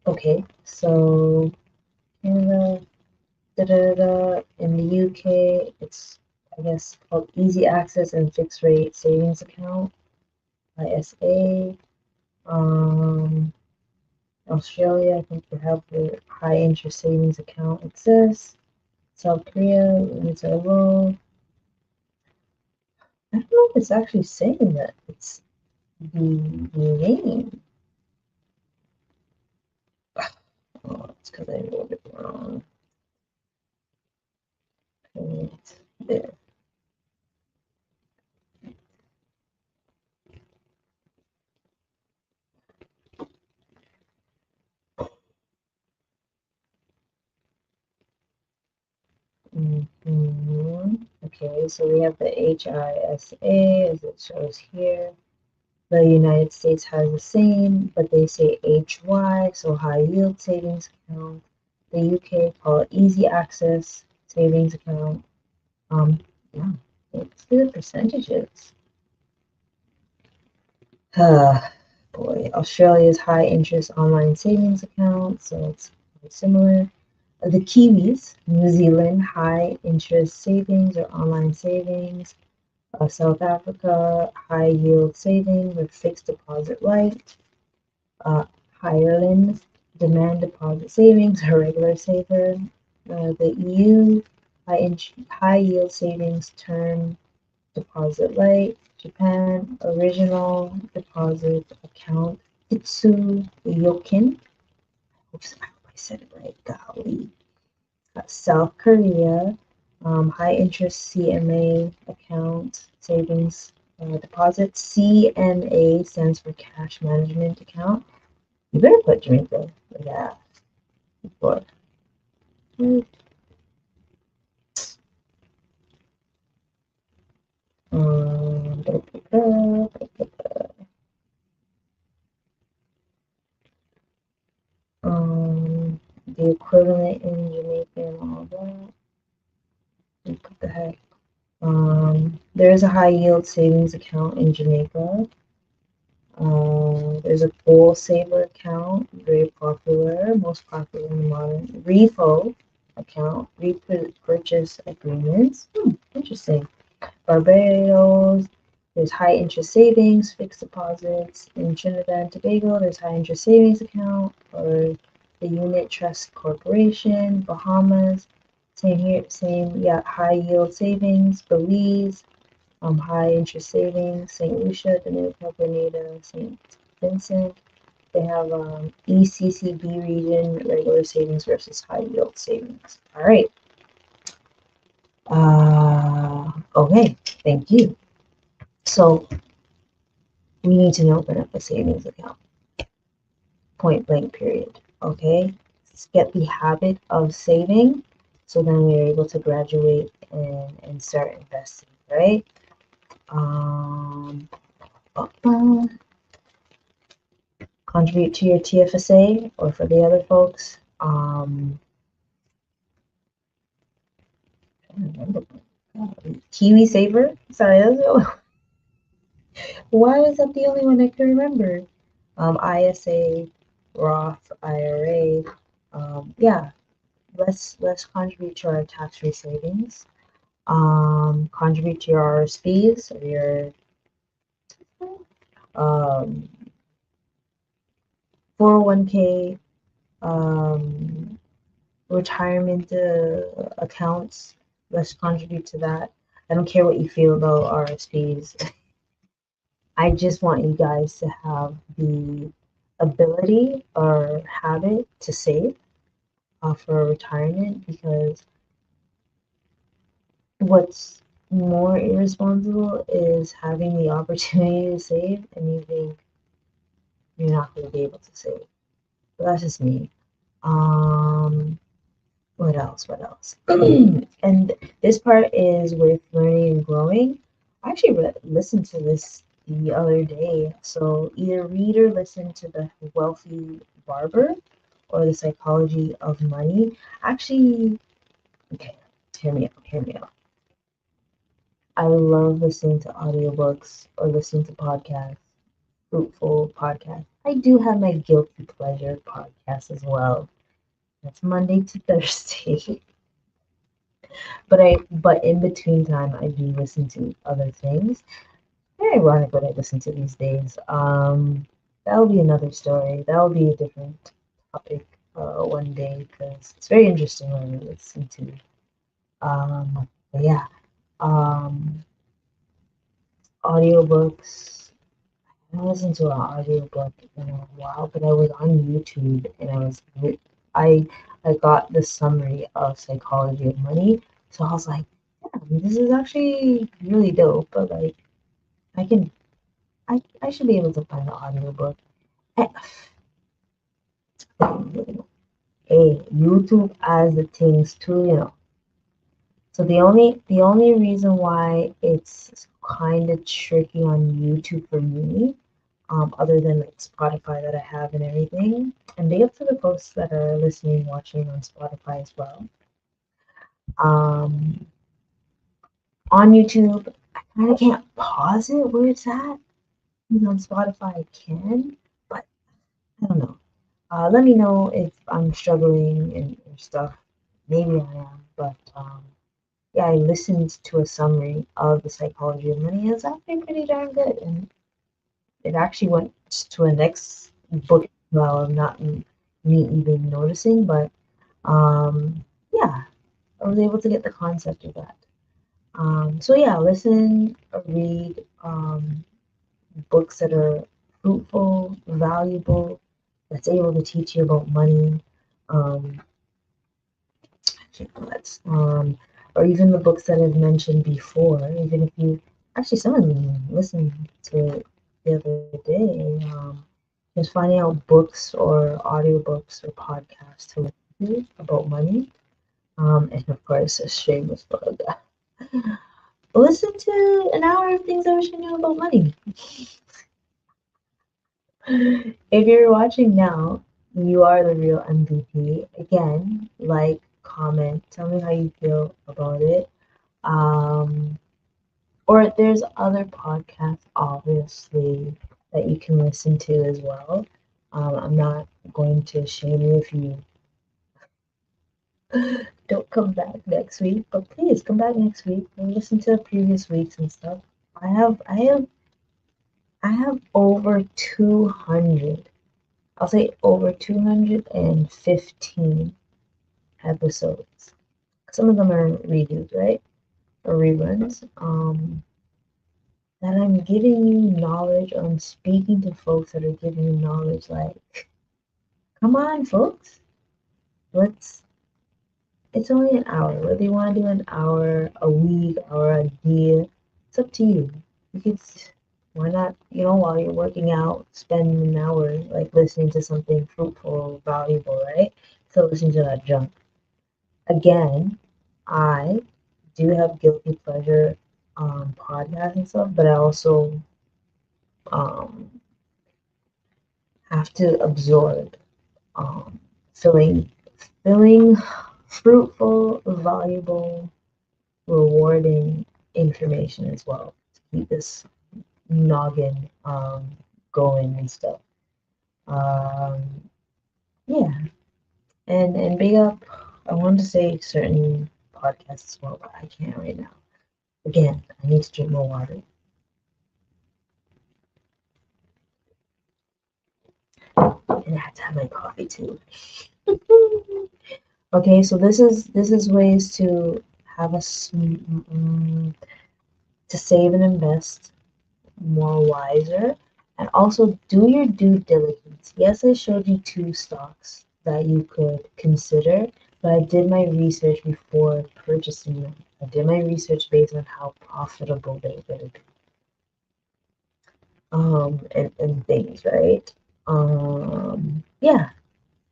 Okay, so Canada, in the UK, it's, I guess, called Easy Access and Fixed Rate Savings Account, ISA. Australia, I think they have the High Interest Savings Account exists. South Korea, it's a low. I don't know if it's actually saying that it's the name. Oh, it's because I wrote it wrong. Okay, it's there. Okay, so we have the HISA as it shows here. The United States has the same, but they say HY, so high yield savings account. The UK call it easy access savings account. Yeah, let's do the percentages. Boy, Australia's high interest online savings account, so it's similar. The Kiwis, New Zealand, high interest savings or online savings. South Africa, high yield saving with fixed deposit right. Ireland, demand deposit savings or regular saver. The EU, high yield savings term deposit right. Japan, original deposit account. Itsu Yokin. Oops, I said it right, golly. South Korea, high interest CMA account savings deposit. CMA stands for cash management account. You better put Jamaica for that. But the equivalent in Jamaica and all that. What the heck? There is a high yield savings account in Jamaica. There's a goal saver account, very popular, most popular in the modern repo account, repurchase agreements. Interesting. Barbados, there's high interest savings, fixed deposits. In Trinidad and Tobago, there's high interest savings account for the Unit Trust Corporation. Bahamas, same here, same, yeah, high yield savings. Belize, high interest savings. St. Lucia, Dominica, Grenada, St. Vincent. They have ECCB region, regular savings versus high yield savings. All right. Okay, thank you. So we need to open up a savings account. Point blank period. Okay. Let's get the habit of saving so then we're able to graduate and start investing, right? Contribute to your TFSA, or for the other folks, Kiwi Saver. Sorry, why is that the only one I can remember? ISA, Roth, IRA. Yeah, let's contribute to our tax-free savings. Contribute to your RSPs or your 401k, retirement accounts. Let's contribute to that. I don't care what you feel about RSPs. I just want you guys to have the ability or habit to save for retirement, because what's more irresponsible is having the opportunity to save and you think you're not going to be able to save. But that's just me. What else? And this part is with learning and growing. I actually listened to this the other day. So either read or listen to The Wealthy Barber or The Psychology of Money. Actually, okay, hear me out. I love listening to audiobooks or listening to podcasts, fruitful podcasts. I do have my guilty pleasure podcast as well. That's Monday to Thursday. But in between time, I do listen to other things. Very ironic what I listen to these days. That'll be another story. That'll be a different topic one day, because it's very interesting when I listen to. But yeah, audiobooks. I haven't listened to an audiobook in a while, but I was on YouTube and I got the summary of Psychology of Money. So I was like, yeah, this is actually really dope, but like I should be able to find the audiobook. Hey, YouTube has the things too. So the only reason why it's kind of tricky on YouTube for me, other than like Spotify that I have and everything, and big up to the folks that are listening, watching on Spotify as well. On YouTube, I kind of can't pause it where it's at. On Spotify, I can, but I don't know. Let me know if I'm struggling and stuff. Maybe I am, but yeah, I listened to a summary of The Psychology of Money. It's actually pretty darn good, and it actually went to a next book. Well, not me even noticing, but yeah, I was able to get the concept of that. So yeah, listen or read books that are fruitful, valuable, that's able to teach you about money. Um, actually, let's or even the books that I've mentioned before. Even if you actually some of them listened to it the other day. Just finding out books or audiobooks or podcasts to listen to about money. And of course, a shameless plug. Listen to an hour of things I wish I knew about money. If you're watching now, you are the real MVP. Again, like, comment, tell me how you feel about it. Um, or there's other podcasts, obviously, that you can listen to as well. I'm not going to shame you if you don't come back next week, but please come back next week and listen to the previous weeks and stuff. I have over 200. I'll say over 215 episodes. Some of them are redos, right? Or reruns. That I'm giving you knowledge, or I'm speaking to folks that are giving you knowledge. Like, come on, folks. It's only an hour. Whether you want to do an hour a week or a year, it's up to you. You could, why not, while you're working out, spend an hour like listening to something fruitful, valuable, right? So listening to that junk. Again, I do have guilty pleasure podcasts and stuff, but I also um, have to absorb um, filling fruitful, valuable, rewarding information as well to keep this noggin going and stuff. Um, yeah, and big up. I wanted to say certain podcasts as well, but I can't right now. Again, I need to drink more water. And I have to have my coffee too. Okay, so this is ways to have to save and invest more wiser, and also do your due diligence. Yes, I showed you 2 stocks that you could consider, but I did my research before purchasing them. I did my research based on how profitable they're going to be, and things, right? Yeah,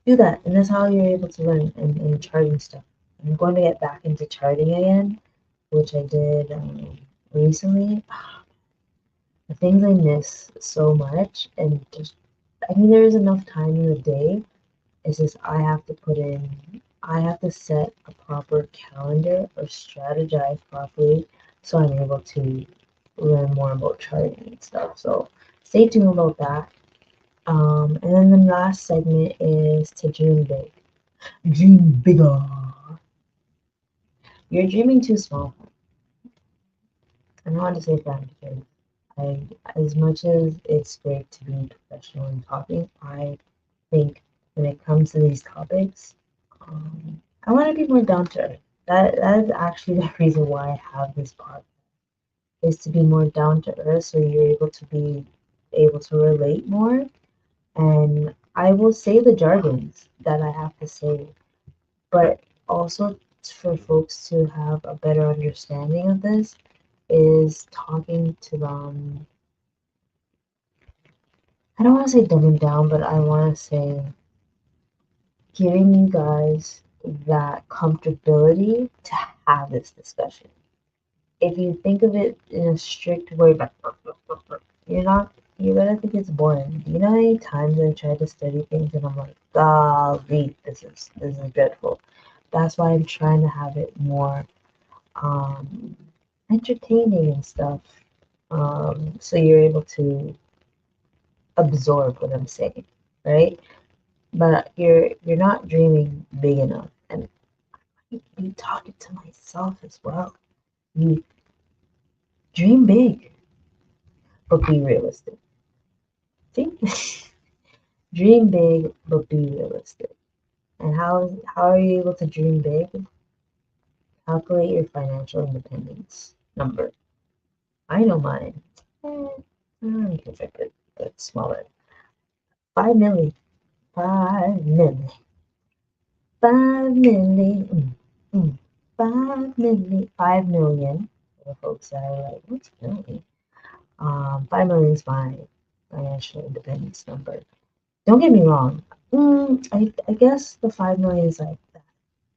do that, and that's how you're able to learn and charting stuff. I'm going to get back into charting again, which I did recently. The things I miss so much, and just, I mean, there is enough time in the day. It's just I have to set a proper calendar or strategize properly so I'm able to learn more about charting and stuff. So stay tuned about that. And then the last segment is to dream big. Dream bigger. You're dreaming too small. I don't want to say that because as much as it's great to be professional in talking, I think when it comes to these topics, I want to be more down to earth. That is actually the reason why I have this podcast, is to be more down to earth, so you're able to relate more. And I will say the jargons that I have to say, but also for folks to have a better understanding of this is talking to them. I don't want to say dumbing down, but I want to say giving you guys that comfortability to have this discussion. If you think of it in a strict way, like, you're gonna think it's boring. You know how many times I tried to study things and I'm like, golly, this is dreadful. That's why I'm trying to have it more um, entertaining and stuff, so you're able to absorb what I'm saying, right? But you're not dreaming big enough, and you talking to myself as well. You dream big, but be realistic. See, dream big, but be realistic. And how are you able to dream big? Calculate your financial independence number. I know mine. I guess I could put it smaller. 5 million. 5 million. 5 million. 5 million. For folks that are like, what's million? 5 million is my financial independence number. Don't get me wrong. I guess the 5 million is like that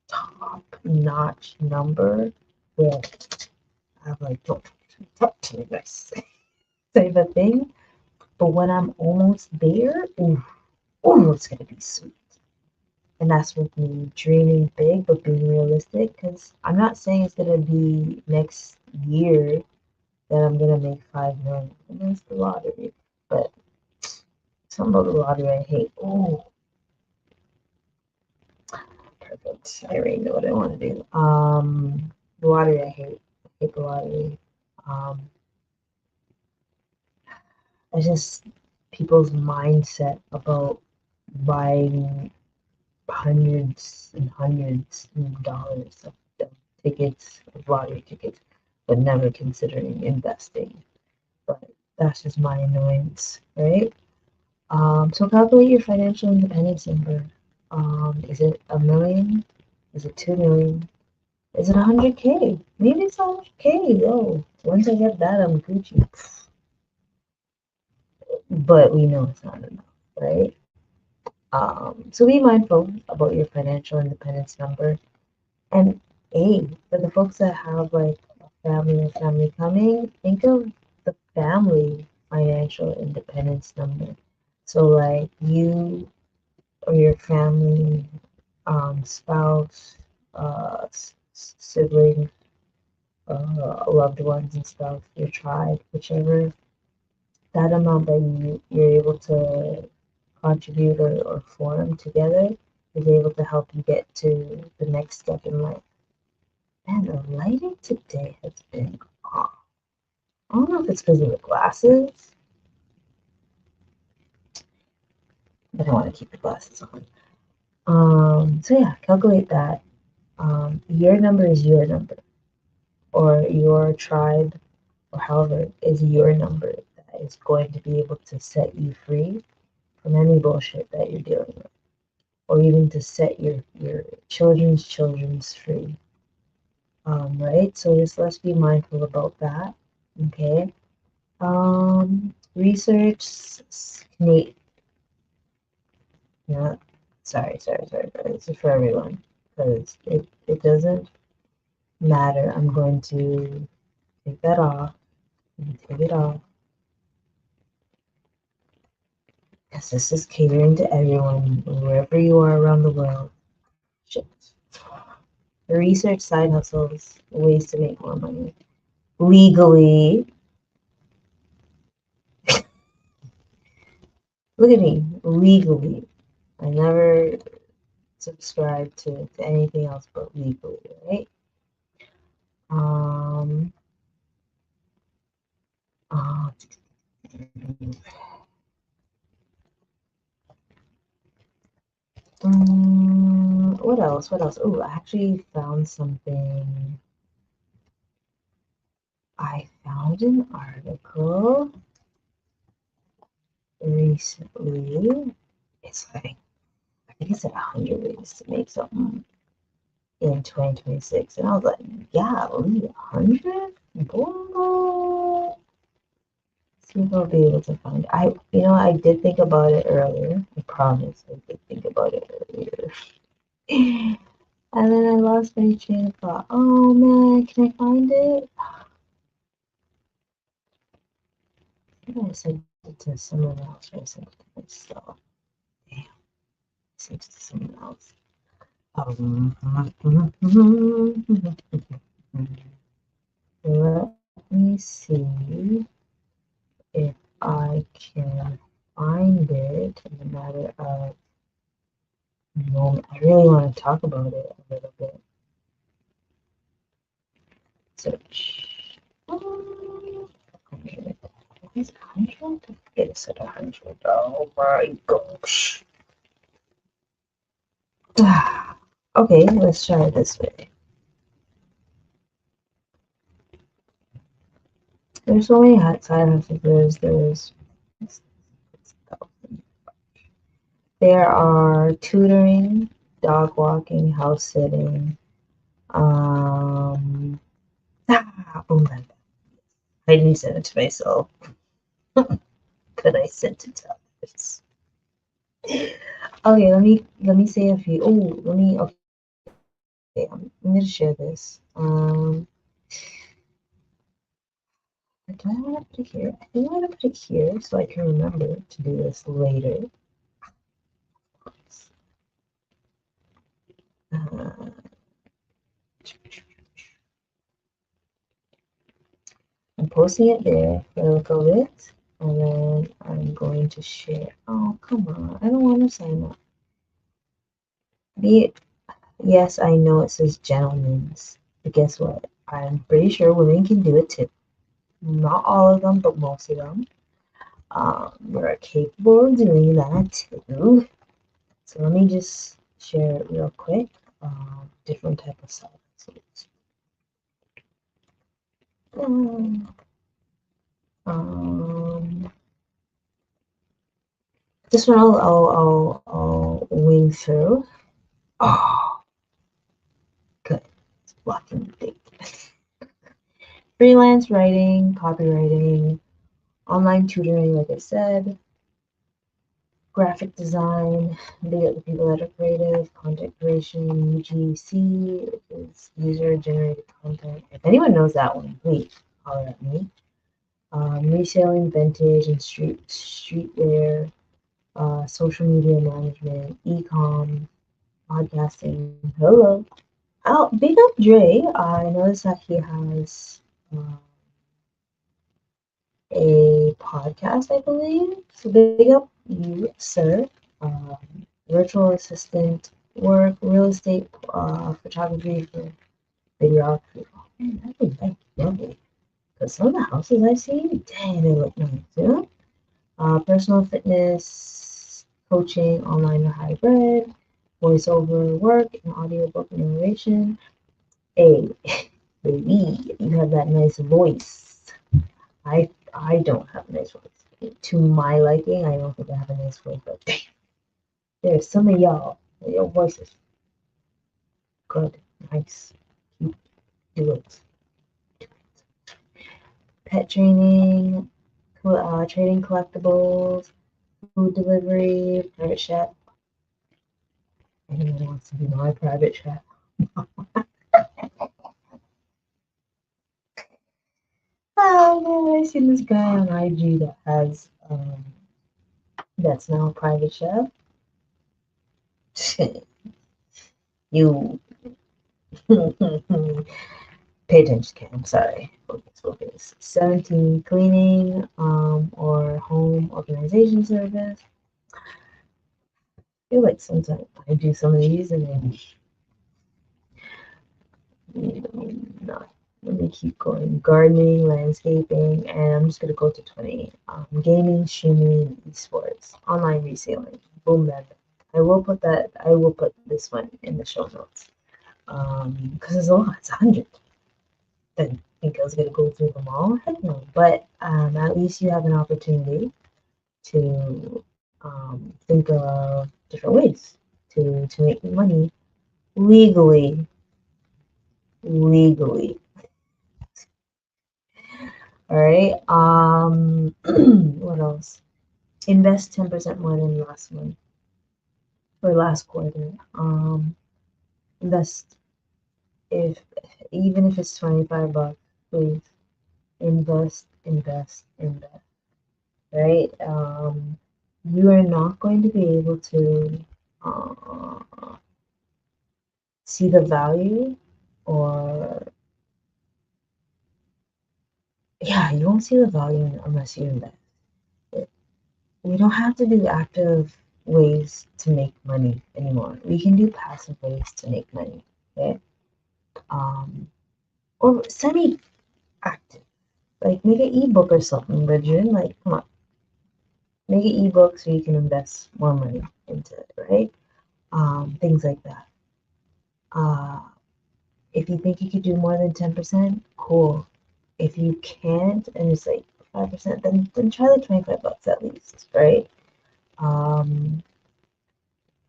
top notch number that I'm like, don't talk to me guys type of thing. But when I'm almost there, it's gonna be sweet. And that's with me dreaming big but being realistic. Because I'm not saying it's gonna be next year that I'm gonna make 5 million. And that's the lottery. But something about the lottery I hate. Oh, perfect. I already know what I want to do. The lottery I hate. I hate the lottery. Um, it's just people's mindset about buying hundreds and hundreds of dollars of tickets, of lottery tickets, but never considering investing. But that's just my annoyance, right? So calculate your financial independence number. Is it 1 million? Is it 2 million? Is it 100K? Maybe it's 100K. Yo, once I get that, I'm Gucci. But we know it's not enough, right? So be mindful about your financial independence number. And for the folks that have like a family coming, think of the family financial independence number. So like you or your family, spouse, siblings, loved ones and stuff, your tribe, whichever, that amount that you're able to contribute or form together is able to help you get to the next step in life. Man, the lighting today has been off. I don't know if it's because of the glasses, but I want to keep the glasses on. So yeah, calculate that. Your number is your number, or your tribe, or however, is your number that is going to be able to set you free from any bullshit that you're dealing with, or even to set your children's free. Right? So just let's be mindful about that. Okay. Research, Nate. Yeah. Sorry. This is for everyone because it doesn't matter. I'm going to take that off. Take it off. Yes, this is catering to everyone, wherever you are around the world. Shit. Research side hustles, ways to make more money legally. Look at me, legally. I never subscribe to anything else but legally, right? Uh, what else? Oh, I actually found something. I found an article recently. It's like, I think it's like 100 ways to make something in 2026. And I was like, yeah, only 100? Boy. See if I'll be able to find it. I did think about it earlier. I promise I did think about it earlier. And then I lost my train of thought. Oh man, can I find it? I think I sent it to someone else or I sent it to myself. Damn, I sent it to someone else. Let me see if I can find it in a matter of a moment. I really want to talk about it a little bit. Search. 100. Is it 100? It's at 100. Oh my gosh. Okay, let's try it this way. There's so many side hustles. There are tutoring, dog walking, house sitting, boom, bam. I didn't send it to myself. Could I send it to others? Okay, let me say a few. Oh, okay, I'm gonna share this. Do I want to put it here? I think I want to put it here so I can remember to do this later. I'm posting it there for a little bit, and then I'm going to share. Oh, come on. I don't want to sign up. Yes, I know it says gentlemen's, but guess what? I'm pretty sure women can do it too. Not all of them, but most of them. We're capable of doing that too. So let me just share it real quick. Different type of silences. This one I'll wing through. Oh, good. It's blocking the date. Freelance writing, copywriting, online tutoring, like I said, graphic design, the people that are creative, content creation, UGC, which is user generated content. If anyone knows that one, please holler at me. Reselling vintage and streetwear, social media management, e-com, podcasting. Hello. Oh, big up Dre. I noticed that he has a podcast, I believe. So big up you, sir. Virtual assistant work, real estate, photography for videography. Oh, man, that would like lovely. Because some of the houses I've seen, dang, they look nice, you know? Personal fitness, coaching, online or hybrid, voiceover work, and audiobook narration. Hey, baby, you have that nice voice. I don't have a nice voice. To my liking, I don't think I have a nice voice, but damn, there's some of y'all, your voices. Good, nice, cute, do it. Pet training, trading collectibles, food delivery, private chef. Anyone wants to be my private chef? Oh man, I seen this guy on IG that has that's now a private chef. You pay attention, Kim. I'm sorry. Focus. 17 cleaning or home organization service. I feel like sometimes I do some of these and then not. Let me keep going. Gardening, landscaping, and I'm just gonna go to 20. Gaming, streaming, esports, online reselling. Boom, bam. I will put that. I will put this one in the show notes. Because it's a lot. It's 100. Didn't think I was gonna go through them all. Heck no. But at least you have an opportunity to think of different ways to make money legally. Legally. All right. What else? Invest 10% more than last month or last quarter. Invest if even if it's $25, please invest, invest, invest. Right? You are not going to be able to see the value or yeah, you won't see the value unless you invest. We don't have to do active ways to make money anymore. We can do passive ways to make money. Okay? Or semi-active. Like make an ebook or something, Bridget. Like, come on. Make an ebook so you can invest more money into it, right? Things like that. If you think you could do more than 10%, cool. If you can't and it's like 5%, then try the $25 at least, right? I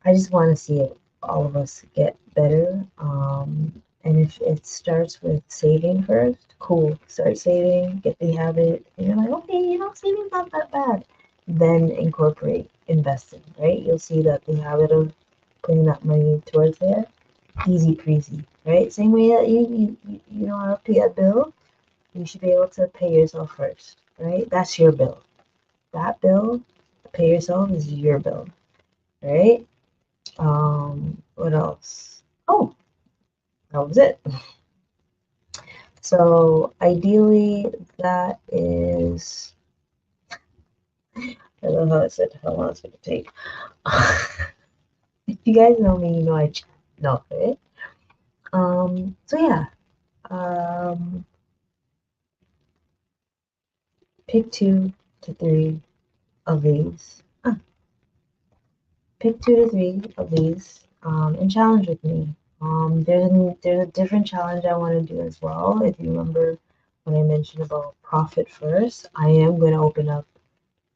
just want to see it all of us get better. And if it starts with saving first, cool. Start saving, get the habit, and you're like, okay, saving's not that bad. Then incorporate investing, right? You'll see that the habit of putting that money towards there, easy breezy, right? Same way that you know how to pay a bill, you should be able to pay yourself first, right? That's your bill. That bill, pay yourself, is your bill, right? What else? Oh, that was it. So ideally, that is. I love how it said how long it's going to take. If you guys know me, you know I know it. So yeah. Pick 2 to 3 of these. Pick 2 to 3 of these and challenge with me. There's a different challenge I want to do as well. If you remember when I mentioned about profit first, I am going to open up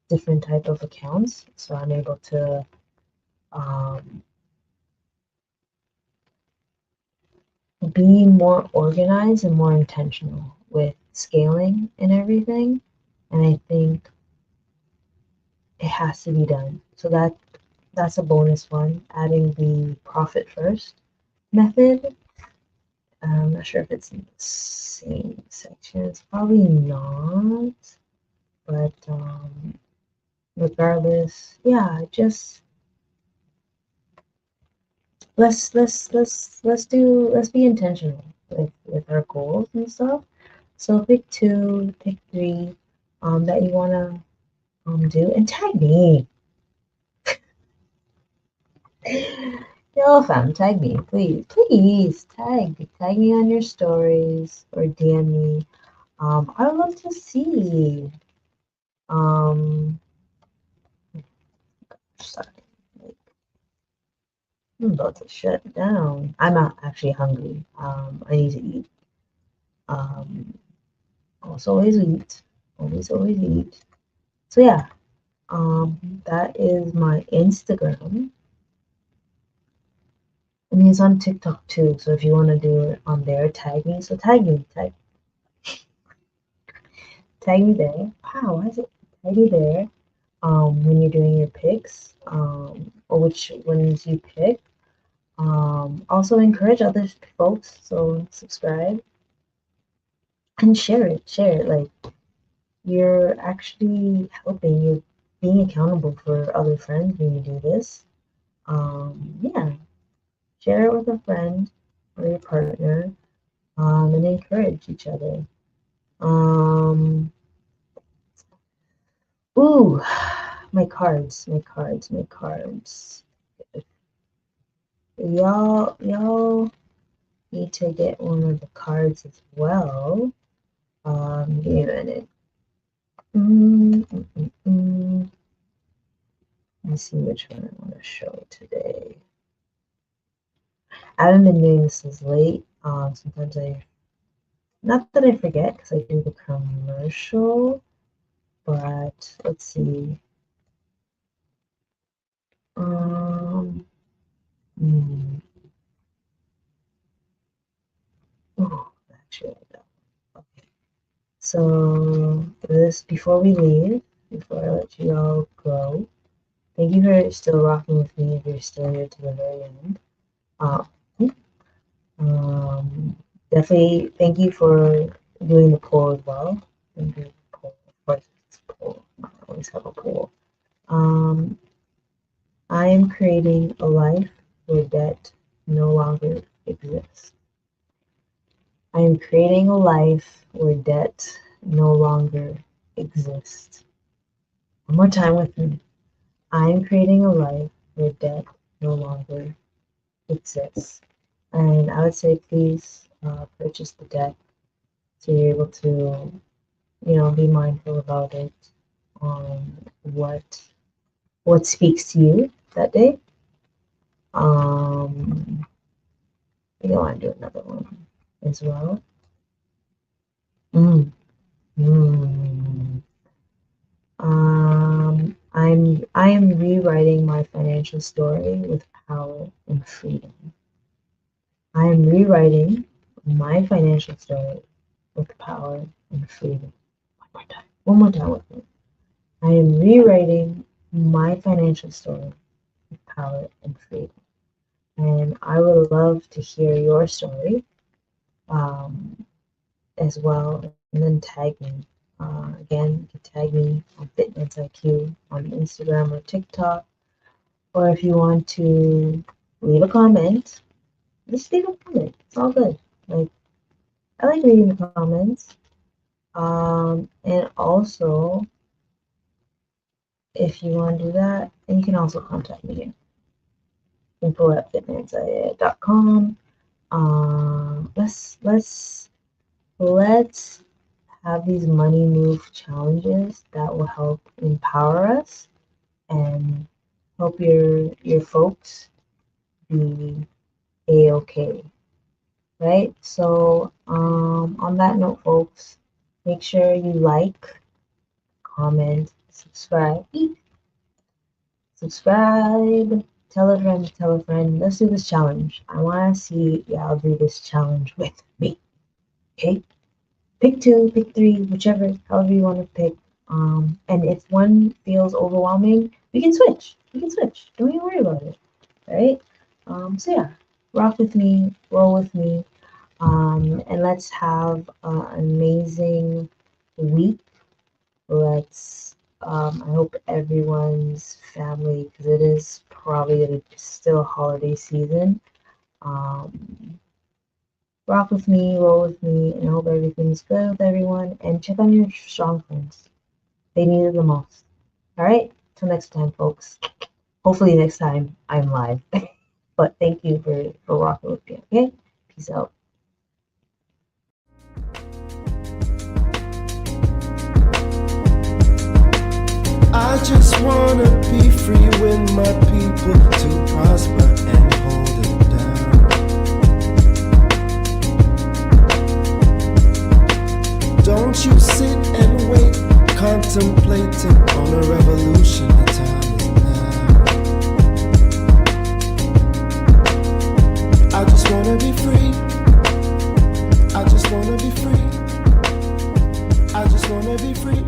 different type of accounts, so I'm able to be more organized and more intentional with scaling and everything. And I think it has to be done. So that's a bonus one, adding the profit first method. I'm not sure if it's in the same section. It's probably not, but regardless, yeah, just let's be intentional with our goals and stuff. So pick 2, pick 3 that you wanna do, and tag me. Yo, fam, tag me, please tag me on your stories or DM me. I would love to see. Sorry, I'm about to shut down. I'm not actually hungry. I need to eat. Also always eat. Always eat. So yeah, that is my Instagram. And it's on TikTok too. So if you want to do it on there, tag me. So tag me, tag me there. Wow, why is it tag me there? When you're doing your picks, or which ones you pick. Also encourage other folks. So subscribe and share it. Share it. Like, you're actually helping. You're being accountable for other friends when you do this. Yeah, share it with a friend or your partner, and encourage each other. Ooh, my cards. Y'all need to get one of the cards as well. Give me a minute. Let me see which one I want to show today. I haven't been doing this as late. Sometimes not that I forget because I do the commercial, but let's see. Oh, actually, I don't. Okay. So this, before we leave, before I let you all go, thank you for still rocking with me if you're still here to the very end. Definitely thank you for doing the poll as well. Thank you for the poll. Of course, it's a poll. I always have a poll. I am creating a life where debt no longer exists. I am creating a life where debt no longer exists. One more time with me. I am creating a life where debt no longer exists. And I would say please purchase the debt so you're able to, be mindful about it, on what speaks to you that day. I think I want to do another one as well. I am rewriting my financial story with power and freedom. I am rewriting my financial story with power and freedom. One more time. One more time with me. I am rewriting my financial story with power and freedom. And I would love to hear your story as well. And then tag me. Again, you can tag me on Fitness IQ on Instagram or TikTok. Or if you want to leave a comment, just leave a comment. It's all good. Like, I like reading the comments. And also, if you want to do that, then you can also contact me here. info@fitmansiah.com. Let's have these money move challenges that will help empower us and help your folks be a-okay, right? So on that note, folks, make sure you like, comment, subscribe, tell a friend. Let's do this challenge. I want to see y'all do this challenge with me. Okay, pick 2, pick 3, whichever, however you want to pick. And if one feels overwhelming, we can switch. Don't even worry about it. Right? So yeah, rock with me, roll with me, and let's have an amazing week. I hope everyone's family, because it is probably still holiday season. Rock with me, roll with me, and I hope everything's good with everyone. And check on your strong friends. They need it the most. All right? Till next time, folks. Hopefully next time I'm live. But thank you for rocking with me, okay? Peace out. I just wanna be free with my people to prosper and hold it down. Don't you sit and wait, contemplating on a revolution. The time is now. I just wanna be free. I just wanna be free. I just wanna be free.